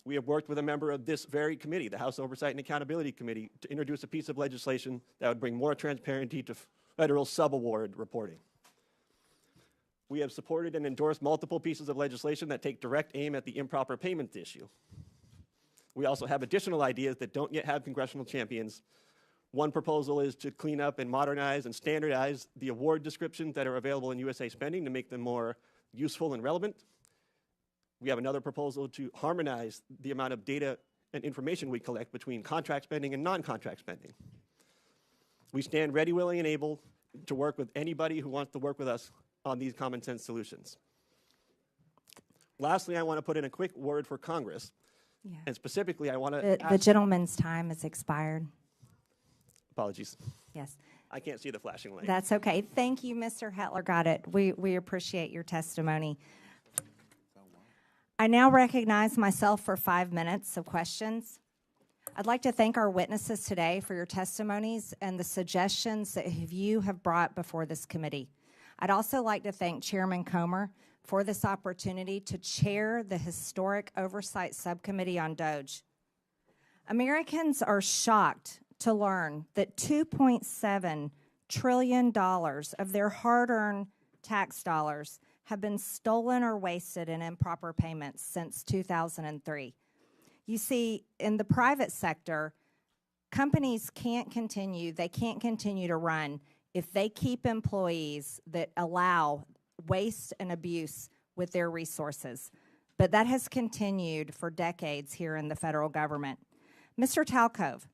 We have worked with a member of this very committee, the House Oversight and Accountability Committee, to introduce a piece of legislation that would bring more transparency to federal subaward reporting. We have supported and endorsed multiple pieces of legislation that take direct aim at the improper payments issue. We also have additional ideas that don't yet have congressional champions. One proposal is to clean up and modernize and standardize the award descriptions that are available in USA Spending to make them more useful and relevant. We have another proposal to harmonize the amount of data and information we collect between contract spending and non-contract spending. We stand ready, willing, and able to work with anybody who wants to work with us on these common sense solutions. Lastly, I want to put in a quick word for Congress. Yeah. And specifically, I want to the gentleman's time has expired. Apologies. Yes. I can't see the flashing light. That's okay. Thank you, Mr. Hetler. Got it. We appreciate your testimony. I now recognize myself for 5 minutes of questions. I'd like to thank our witnesses today for your testimonies and the suggestions that you have brought before this committee. I'd also like to thank Chairman Comer for this opportunity to chair the historic Oversight Subcommittee on DOGE. Americans are shocked to learn that $2.7 trillion of their hard-earned tax dollars have been stolen or wasted in improper payments since 2003. You see, in the private sector, companies can't continue to run if they keep employees that allow waste and abuse with their resources. But that has continued for decades here in the federal government. Mr. Talcove,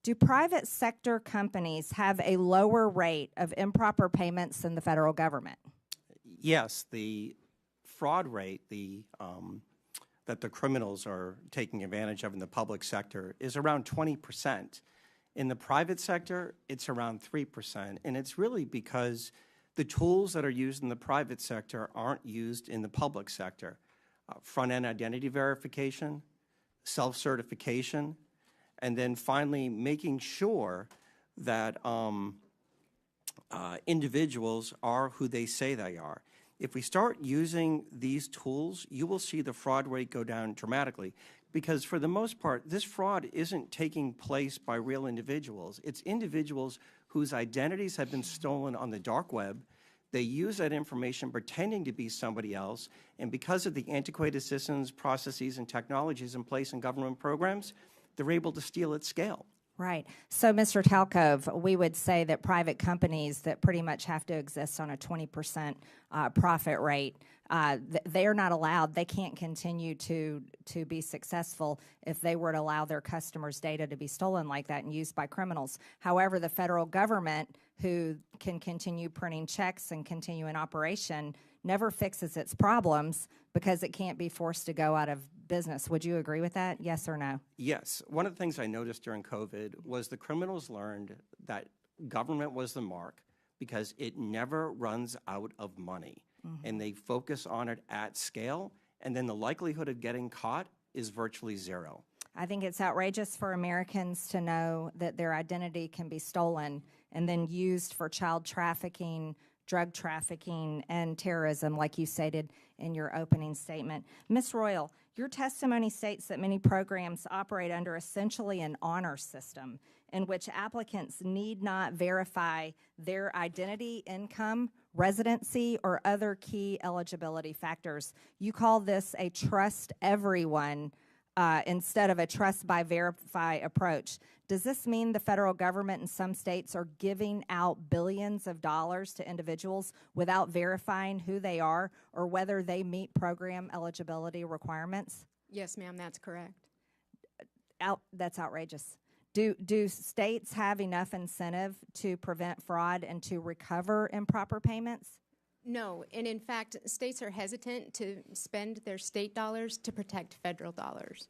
do private sector companies have a lower rate of improper payments than the federal government? Yes, the fraud rate that the criminals are taking advantage of in the public sector is around 20%. In the private sector, it's around 3%, and it's really because the tools that are used in the private sector aren't used in the public sector. Front-end identity verification, self-certification, and then finally making sure that individuals are who they say they are. If we start using these tools, you will see the fraud rate go down dramatically, because for the most part, this fraud isn't taking place by real individuals. It's individuals whose identities have been stolen on the dark web. They use that information pretending to be somebody else, and because of the antiquated systems, processes, and technologies in place in government programs, they're able to steal at scale. Right. So, Mr. Talcove, we would say that private companies that pretty much have to exist on a 20% profit rate, they are not allowed. They can't continue to be successful if they were to allow their customers' data to be stolen like that and used by criminals. However, the federal government, who can continue printing checks and continue in operation, never fixes its problems because it can't be forced to go out of business. Would you agree with that? Yes or no? Yes. One of the things I noticed during COVID was the criminals learned that government was the mark because it never runs out of money. And they focus on it at scale, and then the likelihood of getting caught is virtually zero. I think it's outrageous for Americans to know that their identity can be stolen and then used for child trafficking, drug trafficking, and terrorism, like you stated in your opening statement. Ms. Royal, your testimony states that many programs operate under essentially an honor system in which applicants need not verify their identity, income, residency, or other key eligibility factors. You call this a trust everyone instead of a trust by verify approach. Does this mean the federal government in some states are giving out billions of dollars to individuals without verifying who they are or whether they meet program eligibility requirements? Yes, ma'am, that's correct. That's outrageous. Do states have enough incentive to prevent fraud and to recover improper payments? No, and in fact, states are hesitant to spend their state dollars to protect federal dollars.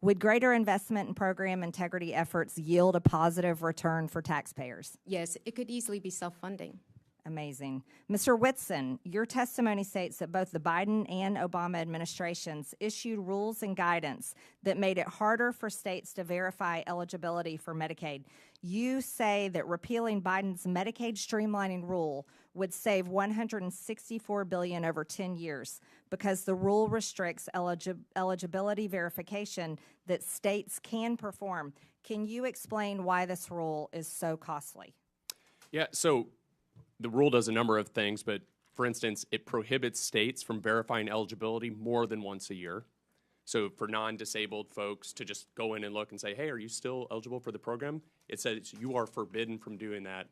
Would greater investment in program integrity efforts yield a positive return for taxpayers? Yes, it could easily be self-funding. Amazing. Mr. Whitson, your testimony states that both the Biden and Obama administrations issued rules and guidance that made it harder for states to verify eligibility for Medicaid. You say that repealing Biden's Medicaid streamlining rule would save $164 billion over 10 years because the rule restricts eligibility verification that states can perform. Can you explain why this rule is so costly? Yeah, so the rule does a number of things, but for instance, it prohibits states from verifying eligibility more than once a year. So for non-disabled folks to just go in and look and say, hey, are you still eligible for the program? It says you are forbidden from doing that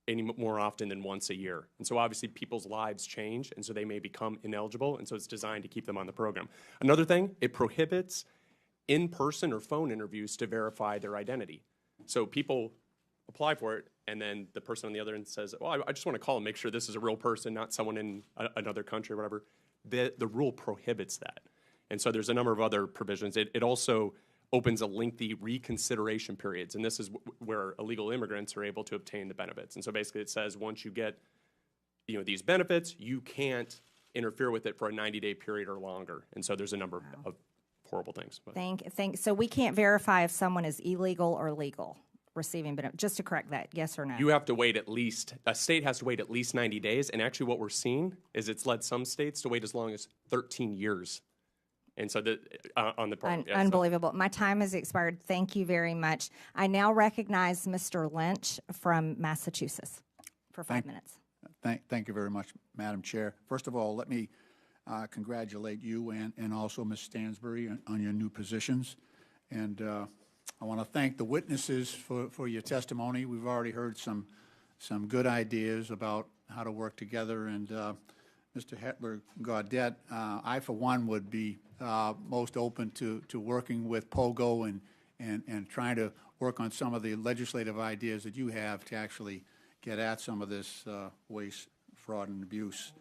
any more often than once a year. And so obviously people's lives change, and so they may become ineligible, and so it's designed to keep them on the program. Another thing, it prohibits in-person or phone interviews to verify their identity. So people apply for it, and then the person on the other end says, well, I just want to call and make sure this is a real person, not someone in another country or whatever. The rule prohibits that. And so there's a number of other provisions. It also opens a lengthy reconsideration periods, and this is where illegal immigrants are able to obtain the benefits. And so basically it says once you get these benefits, you can't interfere with it for a 90-day period or longer. And so there's a number of horrible things. So we can't verify if someone is illegal or legal receiving benefits. Just to correct that, yes or no? You have to wait a state has to wait at least 90 days, and actually what we're seeing is it's led some states to wait as long as 13 years. And so on the program. Unbelievable. My time has expired. Thank you very much. I now recognize Mr. Lynch from Massachusetts for 5 minutes. Thank you very much, Madam Chair. First of all, let me congratulate you and also Ms. Stansbury on your new positions. And I want to thank the witnesses for your testimony. We've already heard some good ideas about how to work together. And Mr. Gaudette, I, for one, would be most open to working with POGO and trying to work on some of the legislative ideas that you have to actually get at some of this waste, fraud, and abuse.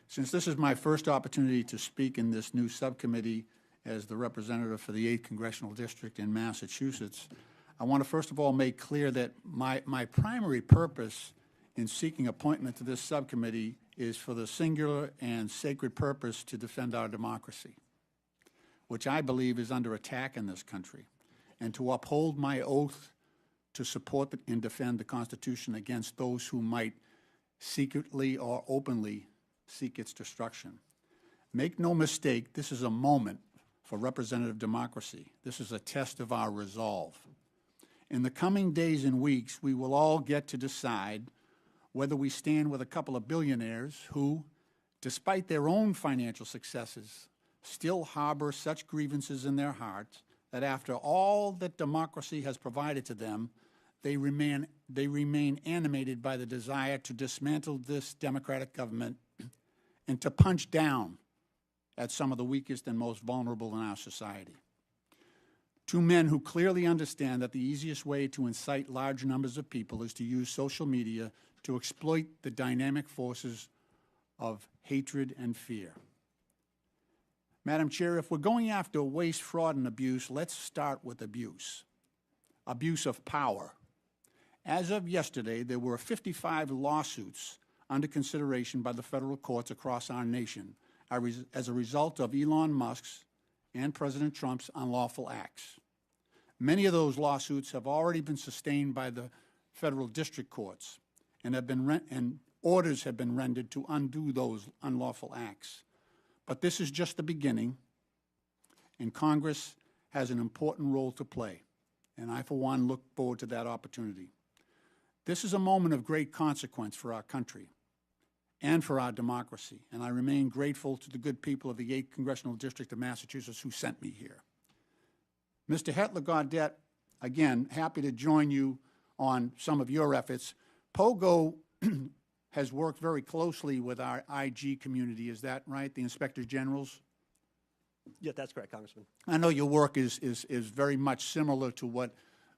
Since this is my first opportunity to speak in this new subcommittee as the representative for the 8th Congressional District in Massachusetts, I want to first of all make clear that my primary purpose in seeking appointment to this subcommittee is for the singular and sacred purpose to defend our democracy, which I believe is under attack in this country, and to uphold my oath to support and defend the Constitution against those who might secretly or openly seek its destruction. Make no mistake, this is a moment for representative democracy. This is a test of our resolve. In the coming days and weeks, we will all get to decide whether we stand with a couple of billionaires who, despite their own financial successes, still harbor such grievances in their hearts that after all that democracy has provided to them, they remain animated by the desire to dismantle this democratic government and to punch down at some of the weakest and most vulnerable in our society. Two men who clearly understand that the easiest way to incite large numbers of people is to use social media to exploit the dynamic forces of hatred and fear. Madam Chair, if we're going after waste, fraud, and abuse, let's start with abuse. Abuse of power. As of yesterday, there were 55 lawsuits under consideration by the federal courts across our nation as a result of Elon Musk's and President Trump's unlawful acts. Many of those lawsuits have already been sustained by the federal district courts and orders have been rendered to undo those unlawful acts. But this is just the beginning, and Congress has an important role to play, and I, for one, look forward to that opportunity. This is a moment of great consequence for our country and for our democracy, and I remain grateful to the good people of the 8th Congressional District of Massachusetts who sent me here. Mr. Gaudette, again, happy to join you on some of your efforts. POGO has worked very closely with our IG community, is that right, the Inspector Generals? Yeah, that's correct, Congressman. I know your work is very much similar to what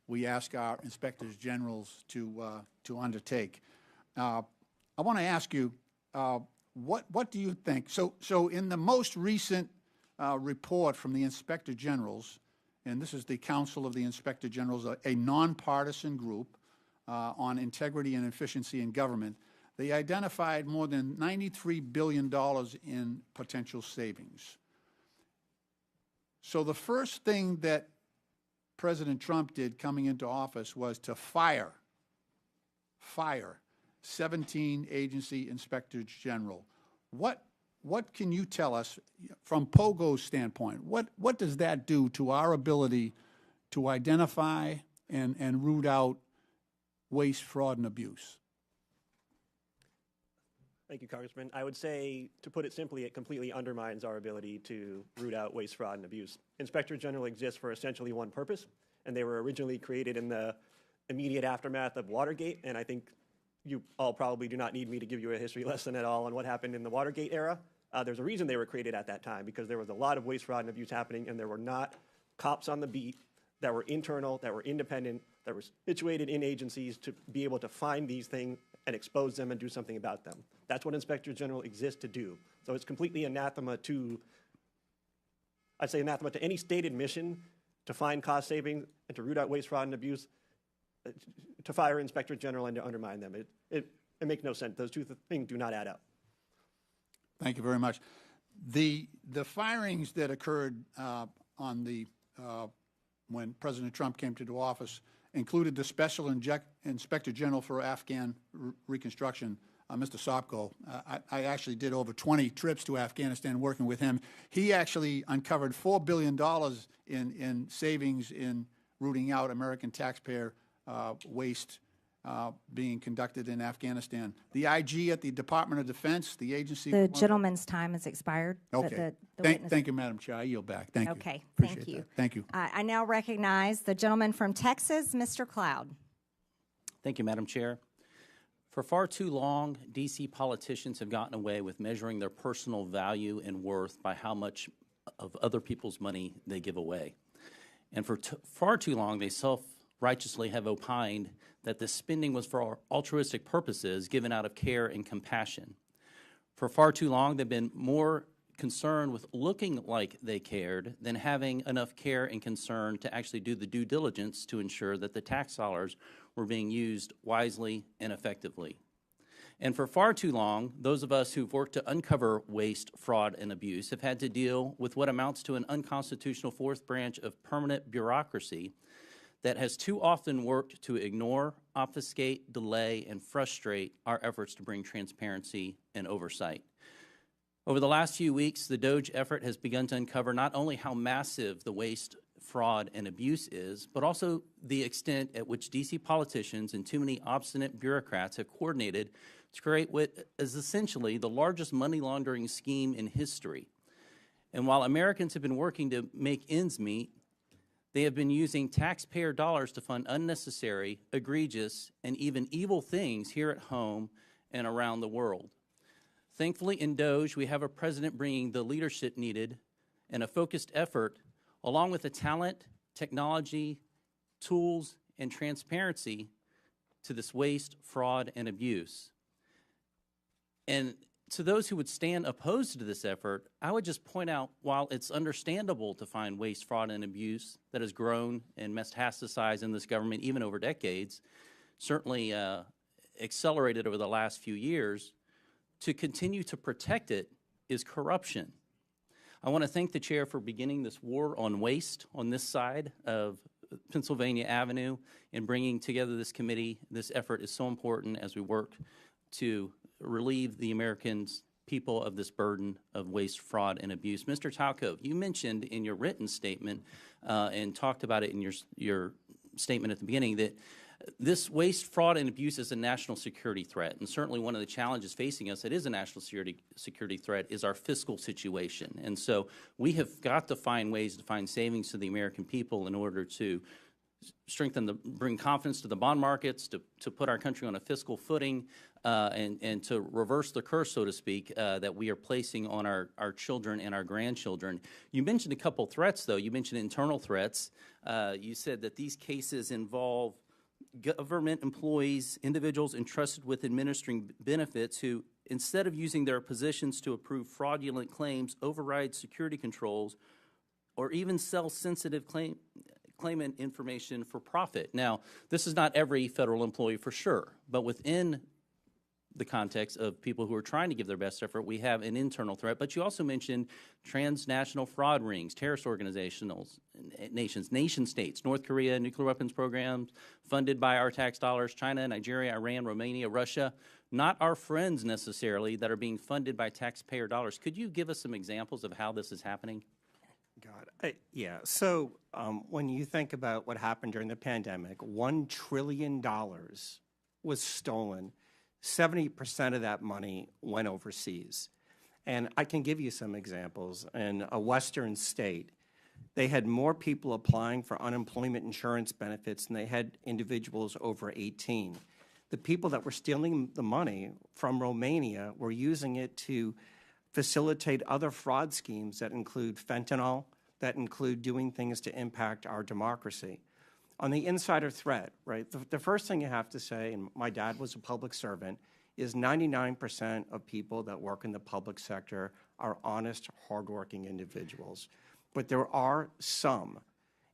we ask our Inspectors Generals to undertake. I want to ask you, what do you think? So in the most recent report from the Inspector Generals, and this is the Council of the Inspector Generals, a nonpartisan group on integrity and efficiency in government, they identified more than $93 billion in potential savings. So the first thing that President Trump did coming into office was to fire 17 agency inspectors general. What can you tell us from POGO's standpoint? What does that do to our ability to identify and root out waste, fraud, and abuse? Thank you, Congressman. I would say, to put it simply, it completely undermines our ability to root out waste, fraud, and abuse. Inspector General exists for essentially one purpose, and they were originally created in the immediate aftermath of Watergate, and I think you all probably do not need me to give you a history lesson at all on what happened in the Watergate era. There's a reason they were created at that time, because there was a lot of waste, fraud, and abuse happening, and there were not cops on the beat that were internal, that were independent, that were situated in agencies to be able to find these things and expose them and do something about them. That's what Inspector General exists to do. So it's completely anathema to, I'd say anathema to any stated mission to find cost savings and to root out waste, fraud, and abuse, to fire Inspector General and to undermine them. It makes no sense. Those two things do not add up. Thank you very much. The firings that occurred on the when President Trump came to office included the Special Inspector General for Afghan Reconstruction, Mr. Sopko. I actually did over 20 trips to Afghanistan working with him. He actually uncovered $4 billion in savings in rooting out American taxpayer waste being conducted in Afghanistan. The IG at the Department of Defense, the agency... The gentleman's time has expired. Okay. Thank you, Madam Chair. I yield back. Thank you. Okay, Appreciate thank you. That. Thank you. I now recognize the gentleman from Texas, Mr. Cloud. Thank you, Madam Chair. For far too long, D.C. politicians have gotten away with measuring their personal value and worth by how much of other people's money they give away. And for far too long, they self-righteously have opined that this spending was for altruistic purposes given out of care and compassion. For far too long, they've been more concerned with looking like they cared than having enough care and concern to actually do the due diligence to ensure that the tax dollars were being used wisely and effectively. And for far too long, those of us who've worked to uncover waste, fraud, and abuse have had to deal with what amounts to an unconstitutional fourth branch of permanent bureaucracy that has too often worked to ignore, obfuscate, delay, and frustrate our efforts to bring transparency and oversight. Over the last few weeks, the DOGE effort has begun to uncover not only how massive the waste, fraud, and abuse is, but also the extent at which D.C. politicians and too many obstinate bureaucrats have coordinated to create what is essentially the largest money laundering scheme in history. And while Americans have been working to make ends meet, they have been using taxpayer dollars to fund unnecessary, egregious, and even evil things here at home and around the world. Thankfully, in DOGE, we have a president bringing the leadership needed and a focused effort, along with the talent, technology, tools, and transparency to this waste, fraud, and abuse. And to those who would stand opposed to this effort, I would just point out, while it's understandable to find waste, fraud, and abuse that has grown and metastasized in this government even over decades, certainly accelerated over the last few years, to continue to protect it is corruption. I want to thank the chair for beginning this war on waste on this side of Pennsylvania Avenue and bringing together this committee. This effort is so important as we work to relieve the American people of this burden of waste, fraud, and abuse. Mr. Talcove, you mentioned in your written statement and talked about it in your statement at the beginning that this waste, fraud, and abuse is a national security threat, and certainly one of the challenges facing us that is a national security threat is our fiscal situation. And so we have got to find ways to find savings to the American people in order to bring confidence to the bond markets, to put our country on a fiscal footing, and to reverse the curse, so to speak, that we are placing on our children and our grandchildren. You mentioned a couple threats, though. You mentioned internal threats. You said that these cases involve government employees, individuals entrusted with administering benefits who, instead of using their positions to approve fraudulent claims, override security controls, or even sell sensitive claimant information for profit. Now, this is not every federal employee for sure, but within the context of people who are trying to give their best effort, we have an internal threat. But you also mentioned transnational fraud rings, terrorist organizations, nation states, North Korea, nuclear weapons programs funded by our tax dollars, China, Nigeria, Iran, Romania, Russia, not our friends necessarily, that are being funded by taxpayer dollars. Could you give us some examples of how this is happening? Yeah. So when you think about what happened during the pandemic, $1 trillion was stolen. 70% of that money went overseas. And I can give you some examples. In a western state, they had more people applying for unemployment insurance benefits than they had individuals over 18. The people that were stealing the money from Romania were using it to facilitate other fraud schemes that include fentanyl, that include doing things to impact our democracy. On the insider threat, right, the first thing you have to say, and my dad was a public servant, is 99% of people that work in the public sector are honest, hardworking individuals. But there are some,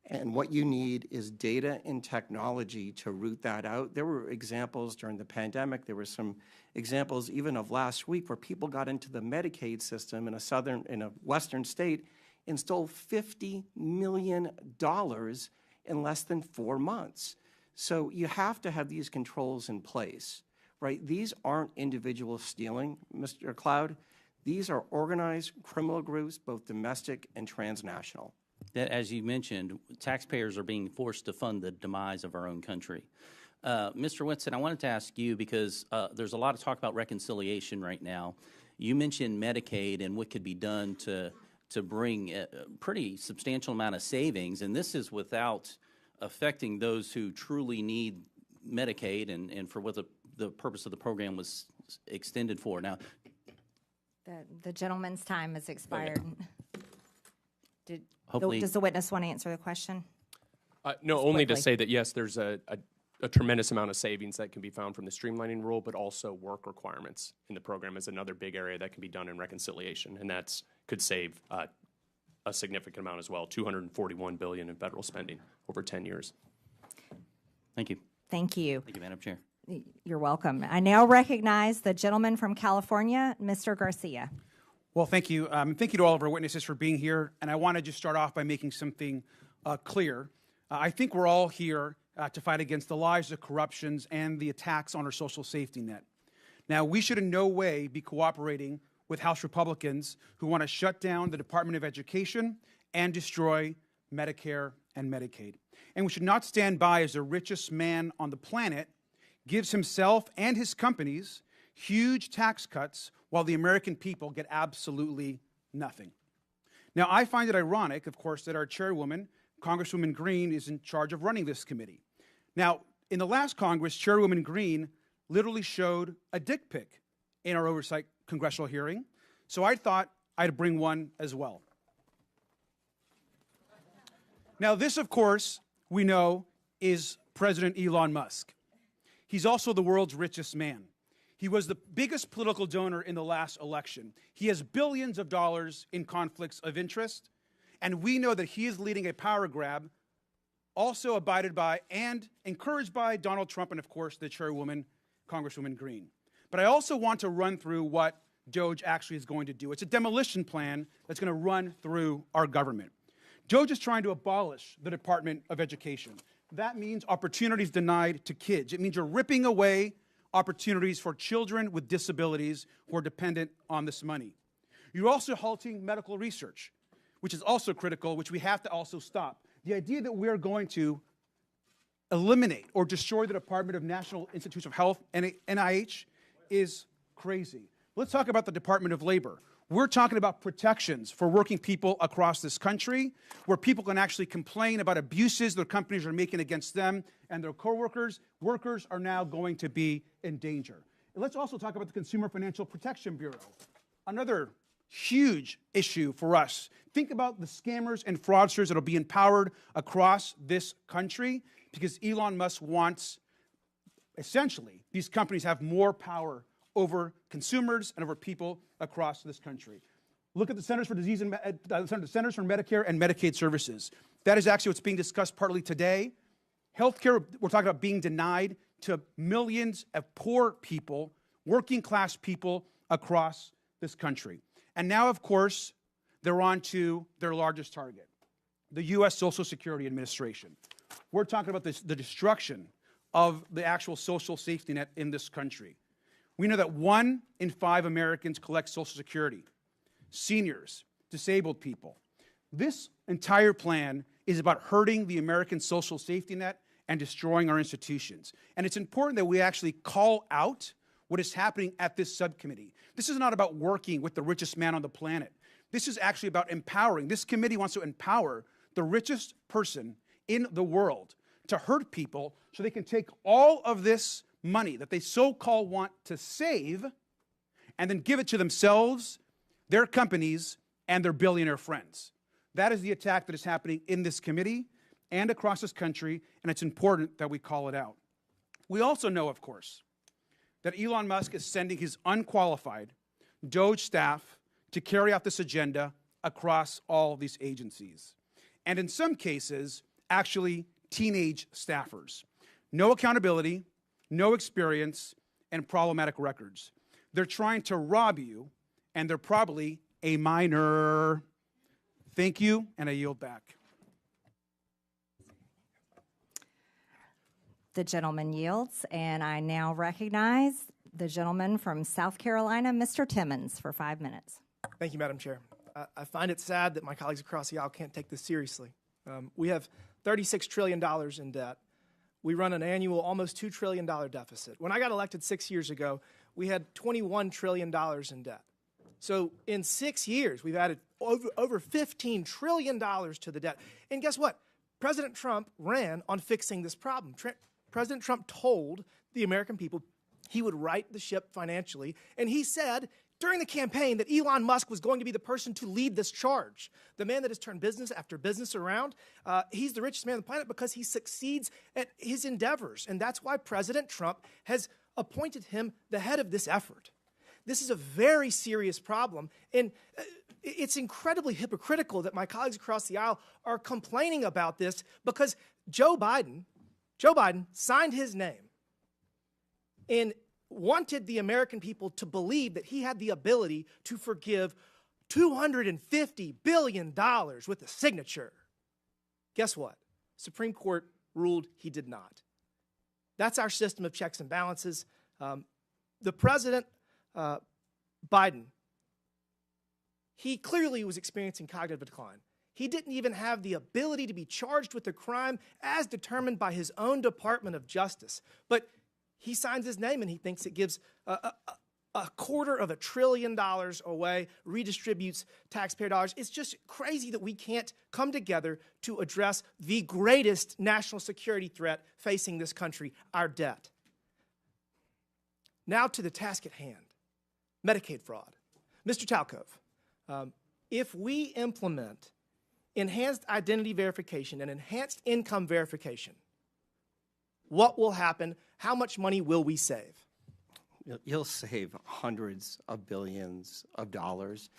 and what you need is data and technology to root that out. There were examples during the pandemic. There were some examples even of last week where people got into the Medicaid system in a western state and stole $50 million in less than 4 months. So you have to have these controls in place, right? These aren't individuals stealing, Mr. Cloud. These are organized criminal groups, both domestic and transnational. As you mentioned, taxpayers are being forced to fund the demise of our own country. Mr. Whitson, I wanted to ask you, because there's a lot of talk about reconciliation right now. You mentioned Medicaid and what could be done to bring a pretty substantial amount of savings, and this is without affecting those who truly need Medicaid and for what the purpose of the program was extended for. Now, the gentleman's time has expired. Hopefully, does the witness want to answer the question? No, Just only to quickly. say that, yes, there's a tremendous amount of savings that can be found from the streamlining rule, but also work requirements in the program is another big area that can be done in reconciliation, and that's could save a significant amount as well, $241 billion in federal spending over 10 years. thank you. Thank you. Thank you, Madam Chair. You're welcome. I now recognize the gentleman from California, Mr. Garcia. Well, thank you. Thank you to all of our witnesses for being here. And I want to just start off by making something clear. I think we're all here to fight against the lies, the corruptions, and the attacks on our social safety net. Now, we should in no way be cooperating with House Republicans who want to shut down the Department of Education and destroy Medicare, and Medicaid. And we should not stand by as the richest man on the planet gives himself and his companies huge tax cuts while the American people get absolutely nothing. Now, I find it ironic, of course, that our chairwoman, Congresswoman Green, is in charge of running this committee. Now, in the last Congress, Chairwoman Green literally showed a dick pic in our oversight congressional hearing, so I thought I'd bring one as well. Now, this, of course, we know is President Elon Musk. He's also the world's richest man. He was the biggest political donor in the last election. He has billions of dollars in conflicts of interest, and we know that he is leading a power grab, also abided by and encouraged by Donald Trump and, of course, the chairwoman, Congresswoman Green. But I also want to run through what DOGE actually is going to do. It's a demolition plan that's going to run through our government. DOGE is trying to abolish the Department of Education. That means opportunities denied to kids. It means you're ripping away opportunities for children with disabilities who are dependent on this money. You're also halting medical research, which is also critical, which we have to also stop. The idea that we're going to eliminate or destroy the Department of National Institutes of Health, NIH, is crazy. Let's talk about the Department of Labor. We're talking about protections for working people across this country, where people can actually complain about abuses their companies are making against them and their coworkers. Workers are now going to be in danger. And let's also talk about the Consumer Financial Protection Bureau, another huge issue for us. Think about the scammers and fraudsters that will be empowered across this country because Elon Musk wants, essentially, these companies have more power over consumers and over people across this country. Look at the Centers for Disease and Centers for Medicare and Medicaid Services. That is actually what's being discussed partly today. Healthcare, we're talking about being denied to millions of poor people, working class people across this country. And now, of course, they're on to their largest target, the U.S. Social Security Administration. We're talking about the destruction of the actual social safety net in this country. We know that 1 in 5 Americans collect Social Security, seniors, disabled people. This entire plan is about hurting the American social safety net and destroying our institutions. And it's important that we actually call out what is happening at this subcommittee. This is not about working with the richest man on the planet. This is actually about empowering. This committee wants to empower the richest person in the world to hurt people so they can take all of this money that they so-called want to save and then give it to themselves, their companies, and their billionaire friends. That is the attack that is happening in this committee and across this country, and it's important that we call it out. We also know, of course, that Elon Musk is sending his unqualified DOGE staff to carry out this agenda across all these agencies. And in some cases, actually teenage staffers. No accountability, no experience, and problematic records. They're trying to rob you, and they're probably a minor. Thank you, and I yield back. The gentleman yields, and I now recognize the gentleman from South Carolina, Mr. Timmons, for 5 minutes. Thank you, Madam Chair. I find it sad that my colleagues across the aisle can't take this seriously. We have $36 trillion in debt. We run an annual almost $2 trillion deficit. When I got elected 6 years ago, we had $21 trillion in debt. So in 6 years, we've added over $15 trillion to the debt. And guess what? President Trump ran on fixing this problem. President Trump told the American people he would right the ship financially, and he said during the campaign that Elon Musk was going to be the person to lead this charge. The man that has turned business after business around, he's the richest man on the planet because he succeeds at his endeavors. And that's why President Trump has appointed him the head of this effort. This is a very serious problem. And it's incredibly hypocritical that my colleagues across the aisle are complaining about this because Joe Biden signed his name and wanted the American people to believe that he had the ability to forgive $250 billion with a signature. Guess what? Supreme Court ruled he did not. That's our system of checks and balances. The President, Biden, he clearly was experiencing cognitive decline. He didn't even have the ability to be charged with the crime as determined by his own Department of Justice. But he signs his name and he thinks it gives $250 billion away, redistributes taxpayer dollars. It's just crazy that we can't come together to address the greatest national security threat facing this country, our debt. Now to the task at hand, Medicaid fraud. Mr. Talcove, if we implement enhanced identity verification and enhanced income verification, what will happen? How much money will we save? You'll save hundreds of billions of dollars.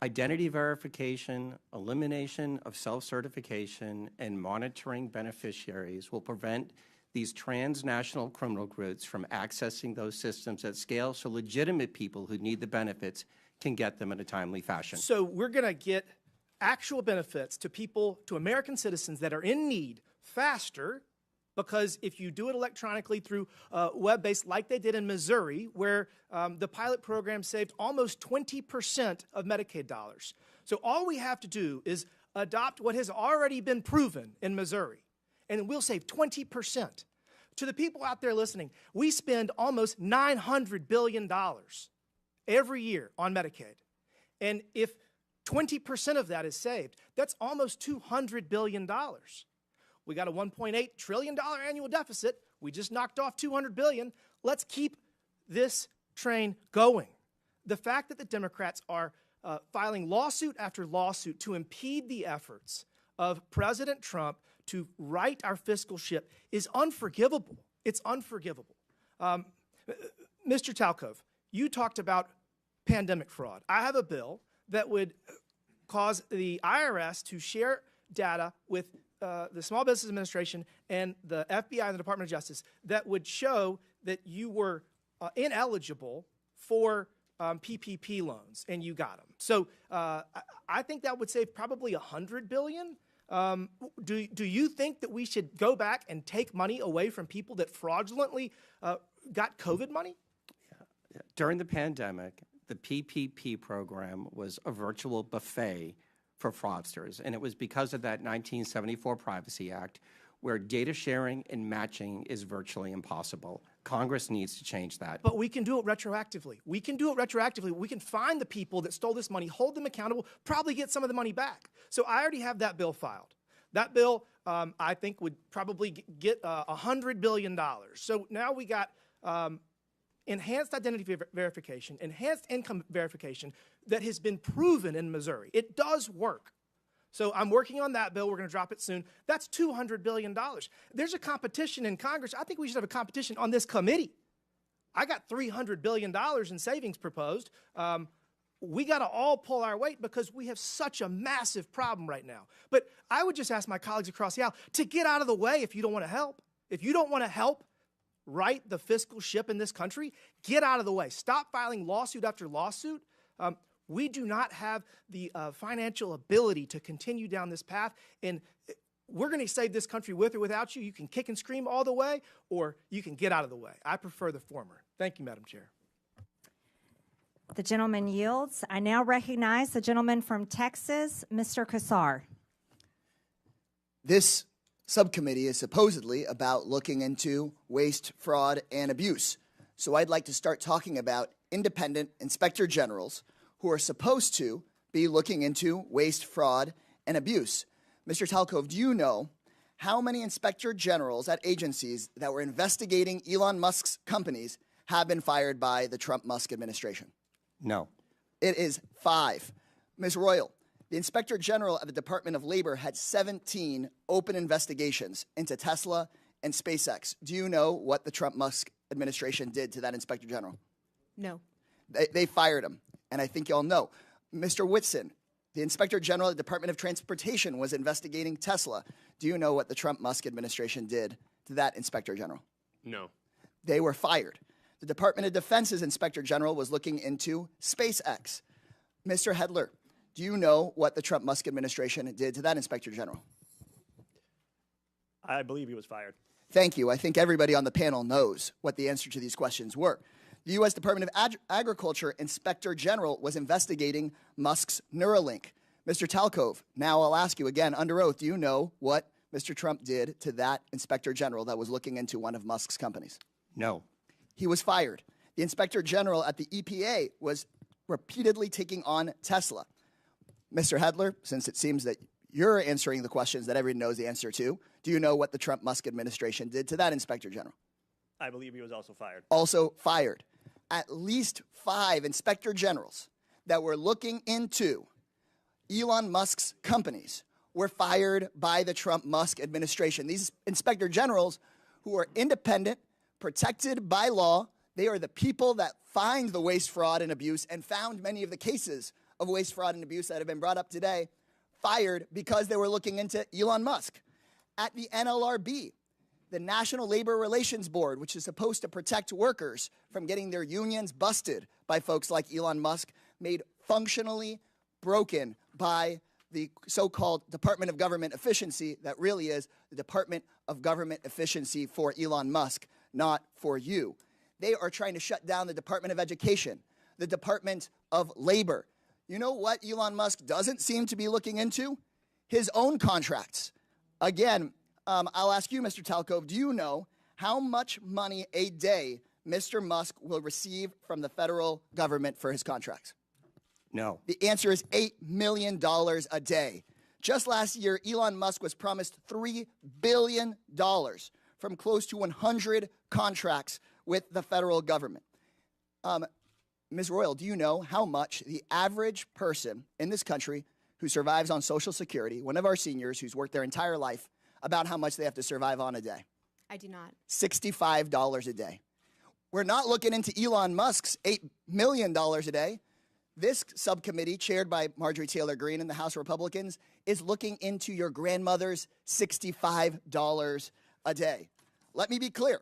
Identity verification, elimination of self-certification, and monitoring beneficiaries will prevent these transnational criminal groups from accessing those systems at scale so legitimate people who need the benefits can get them in a timely fashion. So we're going to get actual benefits to people, to American citizens that are in need faster, because if you do it electronically through web-based, like they did in Missouri, where the pilot program saved almost 20% of Medicaid dollars. So all we have to do is adopt what has already been proven in Missouri, and we'll save 20%. To the people out there listening, we spend almost $900 billion every year on Medicaid. And if 20% of that is saved, that's almost $200 billion. We got a $1.8 trillion annual deficit. We just knocked off $200 billion. Let's keep this train going. The fact that the Democrats are filing lawsuit after lawsuit to impede the efforts of President Trump to right our fiscal ship is unforgivable. It's unforgivable. Mr. Talcove, you talked about pandemic fraud. I have a bill that would cause the IRS to share data with the Small Business Administration and the FBI and the Department of Justice that would show that you were ineligible for PPP loans and you got them. So I think that would save probably $100 billion. Do you think that we should go back and take money away from people that fraudulently got COVID money? Yeah. During the pandemic, the PPP program was a virtual buffet for fraudsters, and it was because of that 1974 Privacy Act, where data sharing and matching is virtually impossible. Congress needs to change that. But we can do it retroactively. We can do it retroactively. We can find the people that stole this money, hold them accountable, probably get some of the money back. So I already have that bill filed. That bill, I think, would probably get $100 billion. So now we got enhanced identity verification, enhanced income verification that has been proven in Missouri. It does work. So I'm working on that bill. We're going to drop it soon. That's $200 billion. There's a competition in Congress. I think we should have a competition on this committee. I got $300 billion in savings proposed. We got to all pull our weight because we have such a massive problem right now. But I would just ask my colleagues across the aisle to get out of the way if you don't want to help. If you don't want to help right the fiscal ship in this country, get out of the way. Stop filing lawsuit after lawsuit. We do not have the financial ability to continue down this path, and we're going to save this country with or without you. You can kick and scream all the way, or you can get out of the way. I prefer the former. Thank you, Madam Chair. The gentleman yields. I now recognize the gentleman from Texas, Mr. Kassar. This subcommittee is supposedly about looking into waste, fraud, and abuse. So I'd like to start talking about independent inspector generals who are supposed to be looking into waste, fraud, and abuse. Mr. Talcove, do you know how many inspector generals at agencies that were investigating Elon Musk's companies have been fired by the Trump-Musk administration? No. It is 5. Ms. Royal, the Inspector General of the Department of Labor had 17 open investigations into Tesla and SpaceX. Do you know what the Trump-Musk administration did to that Inspector General? No. They fired him, and I think you all know. Mr. Whitson, the Inspector General of the Department of Transportation was investigating Tesla. Do you know what the Trump-Musk administration did to that Inspector General? No. They were fired. The Department of Defense's Inspector General was looking into SpaceX. Mr. Hedler, do you know what the Trump-Musk administration did to that Inspector General? I believe he was fired. Thank you. I think everybody on the panel knows what the answer to these questions were. The U.S. Department of Agriculture Inspector General was investigating Musk's Neuralink. Mr. Talcove, now I'll ask you again under oath, do you know what Mr. Trump did to that inspector general that was looking into one of Musk's companies? No. He was fired. The inspector general at the EPA was repeatedly taking on Tesla. Mr. Hedler, since it seems that you're answering the questions that everyone knows the answer to, do you know what the Trump-Musk administration did to that inspector general? I believe he was also fired. Also fired. At least 5 inspector generals that were looking into Elon Musk's companies were fired by the Trump-Musk administration. These inspector generals, who are independent, protected by law, they are the people that find the waste, fraud, and abuse and found many of the cases of waste, fraud, and abuse that have been brought up today, fired because they were looking into Elon Musk. At the NLRB, the National Labor Relations Board, which is supposed to protect workers from getting their unions busted by folks like Elon Musk, made functionally broken by the so-called Department of Government Efficiency that really is the Department of Government Efficiency for Elon Musk, not for you. They are trying to shut down the Department of Education, the Department of Labor. You know what Elon Musk doesn't seem to be looking into? His own contracts. Again, I'll ask you, Mr. Talcove, do you know how much money a day Mr. Musk will receive from the federal government for his contracts? No. The answer is $8 million a day. Just last year, Elon Musk was promised $3 billion from close to 100 contracts with the federal government. Ms. Royal, do you know how much the average person in this country who survives on Social Security, one of our seniors who's worked their entire life, about how much they have to survive on a day? I do not. $65 a day. We're not looking into Elon Musk's $8 million a day. This subcommittee, chaired by Marjorie Taylor Greene and the House Republicans, is looking into your grandmother's $65 a day. Let me be clear.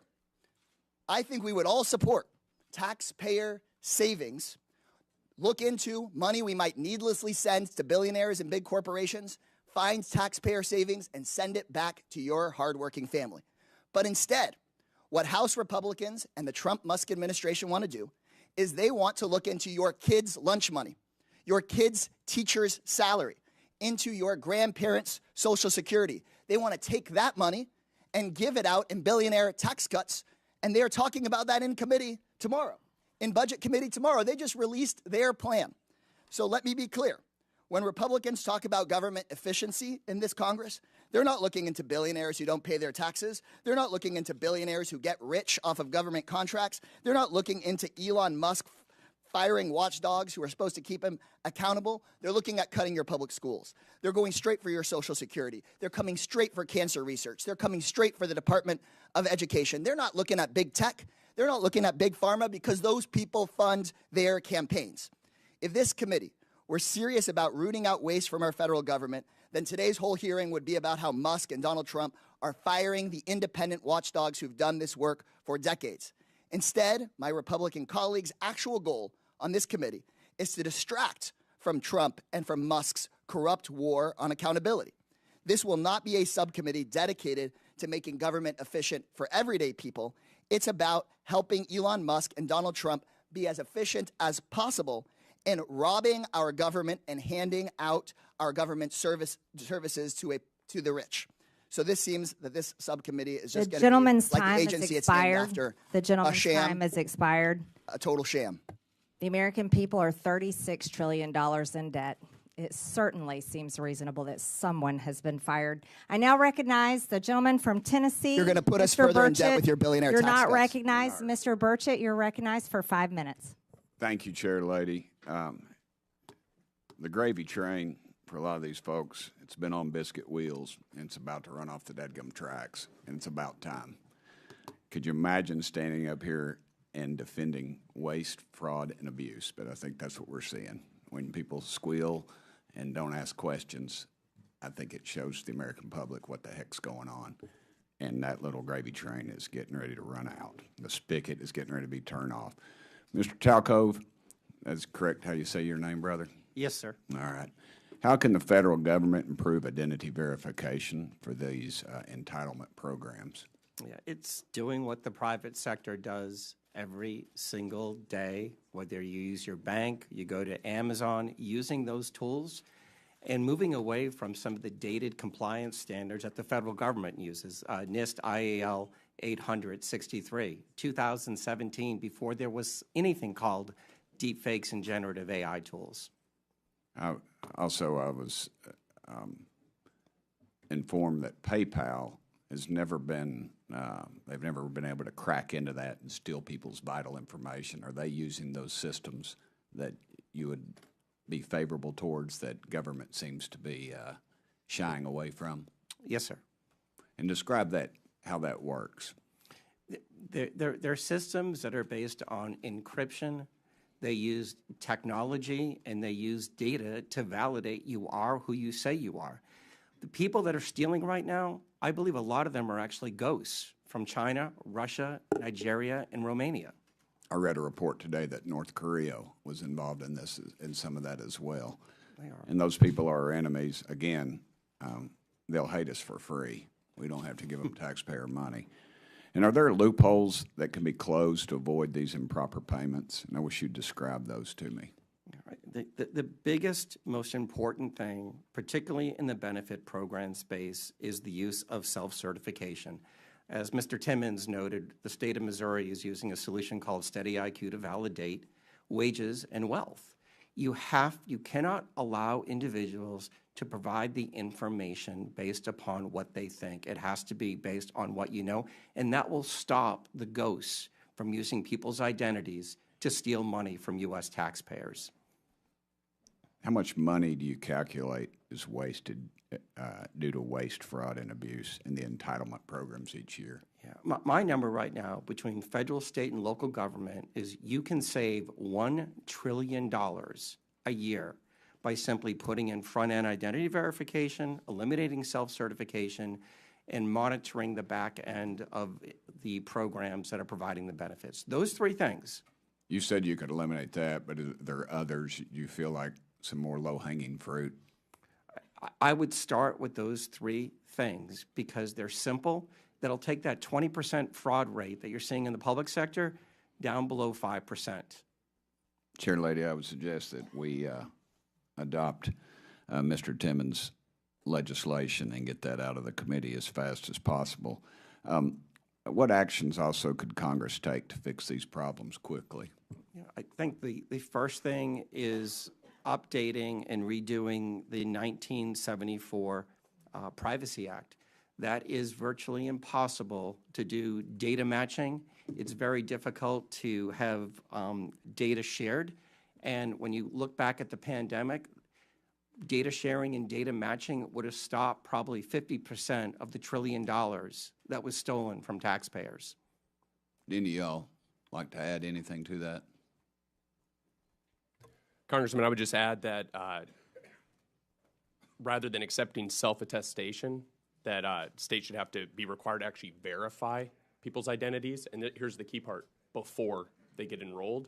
I think we would all support taxpayer savings, look into money we might needlessly send to billionaires and big corporations, find taxpayer savings, and send it back to your hardworking family. But instead, what House Republicans and the Trump-Musk administration want to do is they want to look into your kids' lunch money, your kids' teacher's salary, into your grandparents' Social Security. They want to take that money and give it out in billionaire tax cuts, and they're talking about that in committee tomorrow, in Budget Committee tomorrow. They just released their plan. So let me be clear. When Republicans talk about government efficiency in this Congress, they're not looking into billionaires who don't pay their taxes. They're not looking into billionaires who get rich off of government contracts. They're not looking into Elon Musk firing watchdogs who are supposed to keep him accountable. They're looking at cutting your public schools. They're going straight for your Social Security. They're coming straight for cancer research. They're coming straight for the Department of Education. They're not looking at big tech. They're not looking at big pharma because those people fund their campaigns. If this committee were serious about rooting out waste from our federal government, then today's whole hearing would be about how Musk and Donald Trump are firing the independent watchdogs who've done this work for decades. Instead, my Republican colleagues' actual goal on this committee is to distract from Trump and from Musk's corrupt war on accountability. This will not be a subcommittee dedicated to making government efficient for everyday people. It's about helping Elon Musk and Donald Trump be as efficient as possible in robbing our government and handing out our government services to the rich. So this seems that this subcommittee is just going to be like the agency it's named after. The gentleman's a sham, time has expired. A total sham. The American people are $36 trillion in debt. It certainly seems reasonable that someone has been fired. I now recognize the gentleman from Tennessee. You're going to put us further in debt with your billionaire tax cuts. You're not recognized. Mr. Burchett, you're recognized for 5 minutes. Thank you, Chair Lady. The gravy train, for a lot of these folks, it's been on biscuit wheels, and it's about to run off the dadgum tracks, and it's about time. Could you imagine standing up here and defending waste, fraud, and abuse? But I think that's what we're seeing. When people squeal and don't ask questions, I think it shows the American public what the heck's going on. And that little gravy train is getting ready to run out. The spigot is getting ready to be turned off. Mr. Talcove, that's correct how you say your name, brother? Yes, sir. All right. How can the federal government improve identity verification for these entitlement programs? Yeah, it's doing what the private sector does every single day, whether you use your bank, you go to Amazon, using those tools. and moving away from some of the dated compliance standards that the federal government uses, NIST IAL 863, 2017, before there was anything called deepfakes and generative AI tools. I was informed that PayPal has never been, they've never been able to crack into that and steal people's vital information. Are they using those systems that you would be favorable towards that government seems to be shying away from? Yes, sir. And describe that, how that works. They're systems that are based on encryption. They use technology and they use data to validate you are who you say you are. The people that are stealing right now, I believe a lot of them are actually ghosts from China, Russia, Nigeria, and Romania. I read a report today that North Korea was involved in this, in some of that as well. They are. And those people are our enemies. Again, they'll hate us for free. We don't have to give them taxpayer money. And are there loopholes that can be closed to avoid these improper payments? And I wish you'd describe those to me. The biggest, most important thing, particularly in the benefit program space, is the use of self-certification. As Mr. Timmons noted, the state of Missouri is using a solution called Steady IQ to validate wages and wealth. You cannot allow individuals to provide the information based upon what they think. It has to be based on what you know, and that will stop the ghosts from using people's identities to steal money from U.S. taxpayers. How much money do you calculate is wasted due to waste, fraud, and abuse in the entitlement programs each year? Yeah. My number right now between federal, state, and local government is you can save $1 trillion a year by simply putting in front-end identity verification, eliminating self-certification, and monitoring the back end of the programs that are providing the benefits. Those three things. You said you could eliminate that, but are there others you feel like some more low-hanging fruit? I would start with those three things because they're simple. That'll take that 20% fraud rate that you're seeing in the public sector down below 5%. Chair Lady, I would suggest that we adopt Mr. Timmons' legislation and get that out of the committee as fast as possible. What actions also could Congress take to fix these problems quickly? Yeah, I think the first thing is updating and redoing the 1974 Privacy Act. That is virtually impossible to do data matching. It's very difficult to have data shared. And when you look back at the pandemic, data sharing and data matching would have stopped probably 50% of the $1 trillion that was stolen from taxpayers. Do any of y'all like to add anything to that? Congressman, I would just add that rather than accepting self-attestation, that states should have to be required to actually verify people's identities. And here's the key part: before they get enrolled,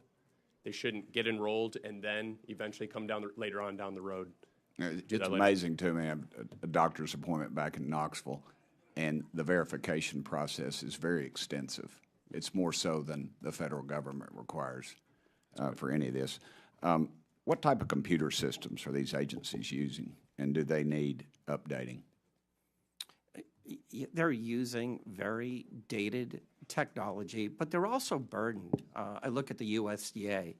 they shouldn't get enrolled and then eventually come down later on down the road. It's amazing to me. I have a doctor's appointment back in Knoxville, and the verification process is very extensive. It's more so than the federal government requires for any of this. What type of computer systems are these agencies using, and do they need updating? They're using very dated technology, but they're also burdened. I look at the USDA,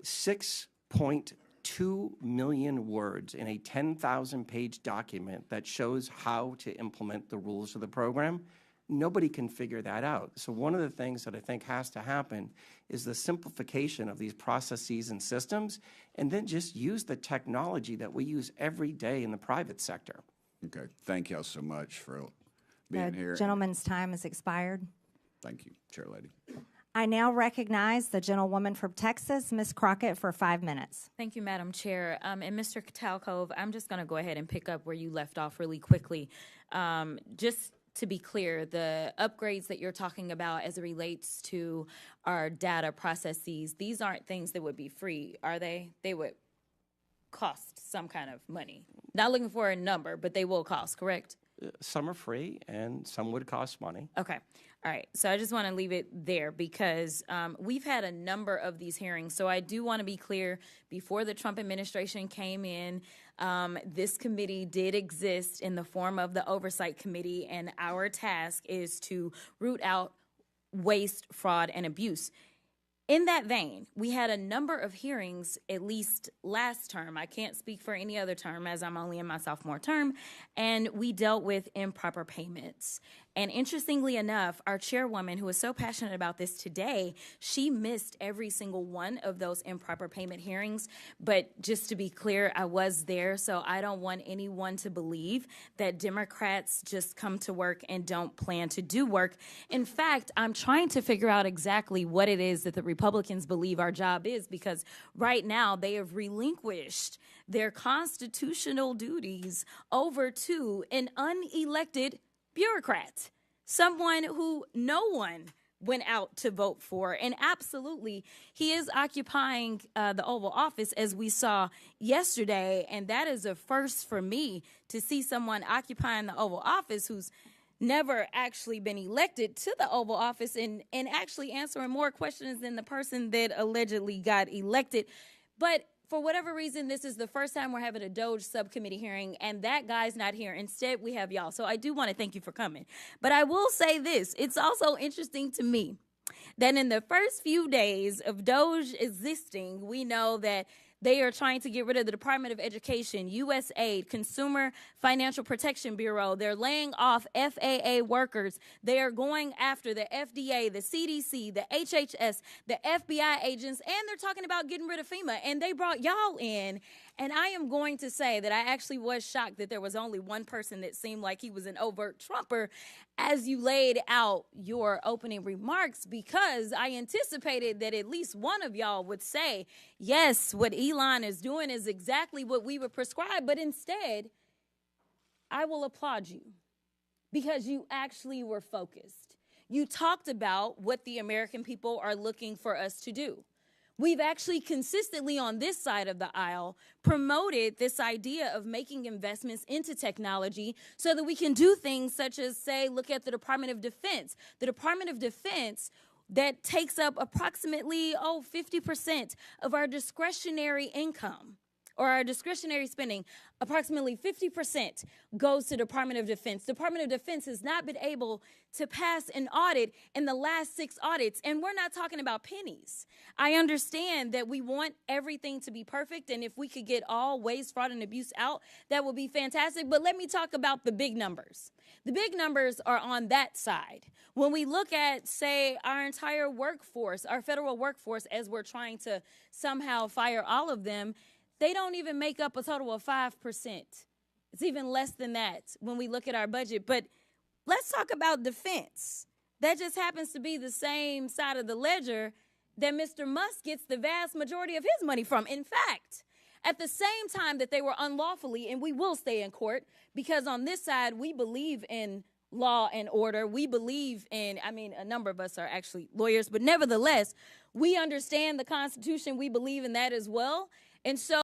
6.2 million words in a 10,000-page document that shows how to implement the rules of the program. Nobody can figure that out. So one of the things that I think has to happen is the simplification of these processes and systems, and then just use the technology that we use every day in the private sector. Okay. Thank y'all so much for being here. The gentleman's time has expired. Thank you, Chair Lady. I now recognize the gentlewoman from Texas, Ms. Crockett, for 5 minutes. Thank you, Madam Chair. And Mr. Talcove, I'm just going to go ahead and pick up where you left off really quickly. Just to be clear, the upgrades that you're talking about as it relates to our data processes, these aren't things that would be free, are they? They would cost some kind of money. Not looking for a number, but they will cost, correct? some are free and some would cost money. Okay. All right. So I just want to leave it there because we've had a number of these hearings. So I do want to be clear, before the Trump administration came in, this committee did exist in the form of the Oversight Committee, and our task is to root out waste, fraud, and abuse. In that vein, we had a number of hearings, at least last term. I can't speak for any other term as I'm only in my sophomore term, and we dealt with improper payments. And interestingly enough, our chairwoman, who is so passionate about this today, she missed every single one of those improper payment hearings. But just to be clear, I was there, so I don't want anyone to believe that Democrats just come to work and don't plan to do work. In fact, I'm trying to figure out exactly what it is that the Republicans believe our job is, because right now they have relinquished their constitutional duties over to an unelected bureaucrat, someone who no one went out to vote for. And absolutely, he is occupying the Oval Office, as we saw yesterday. And that is a first for me, to see someone occupying the Oval Office who's never actually been elected to the Oval Office and actually answering more questions than the person that allegedly got elected. But for whatever reason, this is the first time we're having a DOGE subcommittee hearing, and that guy's not here. Instead, we have y'all. So I do want to thank you for coming. But I will say this. It's also interesting to me that in the first few days of DOGE existing, we know that they are trying to get rid of the Department of Education, USAID, Consumer Financial Protection Bureau. They're laying off FAA workers. They are going after the FDA, the CDC, the HHS, the FBI agents, and they're talking about getting rid of FEMA. And they brought y'all in. And I am going to say that I actually was shocked that there was only one person that seemed like he was an overt Trumper as you laid out your opening remarks, because I anticipated that at least one of y'all would say, yes, what Elon is doing is exactly what we would prescribe. But instead, I will applaud you because you actually were focused. You talked about what the American people are looking for us to do. We've actually consistently on this side of the aisle promoted this idea of making investments into technology so that we can do things such as, say, look at the Department of Defense. The Department of Defense that takes up approximately, 50% of our discretionary income or our discretionary spending. Approximately 50% goes to Department of Defense. Department of Defense has not been able to pass an audit in the last 6 audits, and we're not talking about pennies. I understand that we want everything to be perfect, and if we could get all waste, fraud, and abuse out, that would be fantastic. But let me talk about the big numbers. The big numbers are on that side. When we look at, say, our entire workforce, our federal workforce, as we're trying to somehow fire all of them, they don't even make up a total of 5%. It's even less than that when we look at our budget. But let's talk about defense. That just happens to be the same side of the ledger that Mr. Musk gets the vast majority of his money from. In fact, at the same time that they were unlawfully, and we will stay in court, because on this side, we believe in law and order. We believe in, a number of us are actually lawyers, but nevertheless, we understand the Constitution. We believe in that as well. And so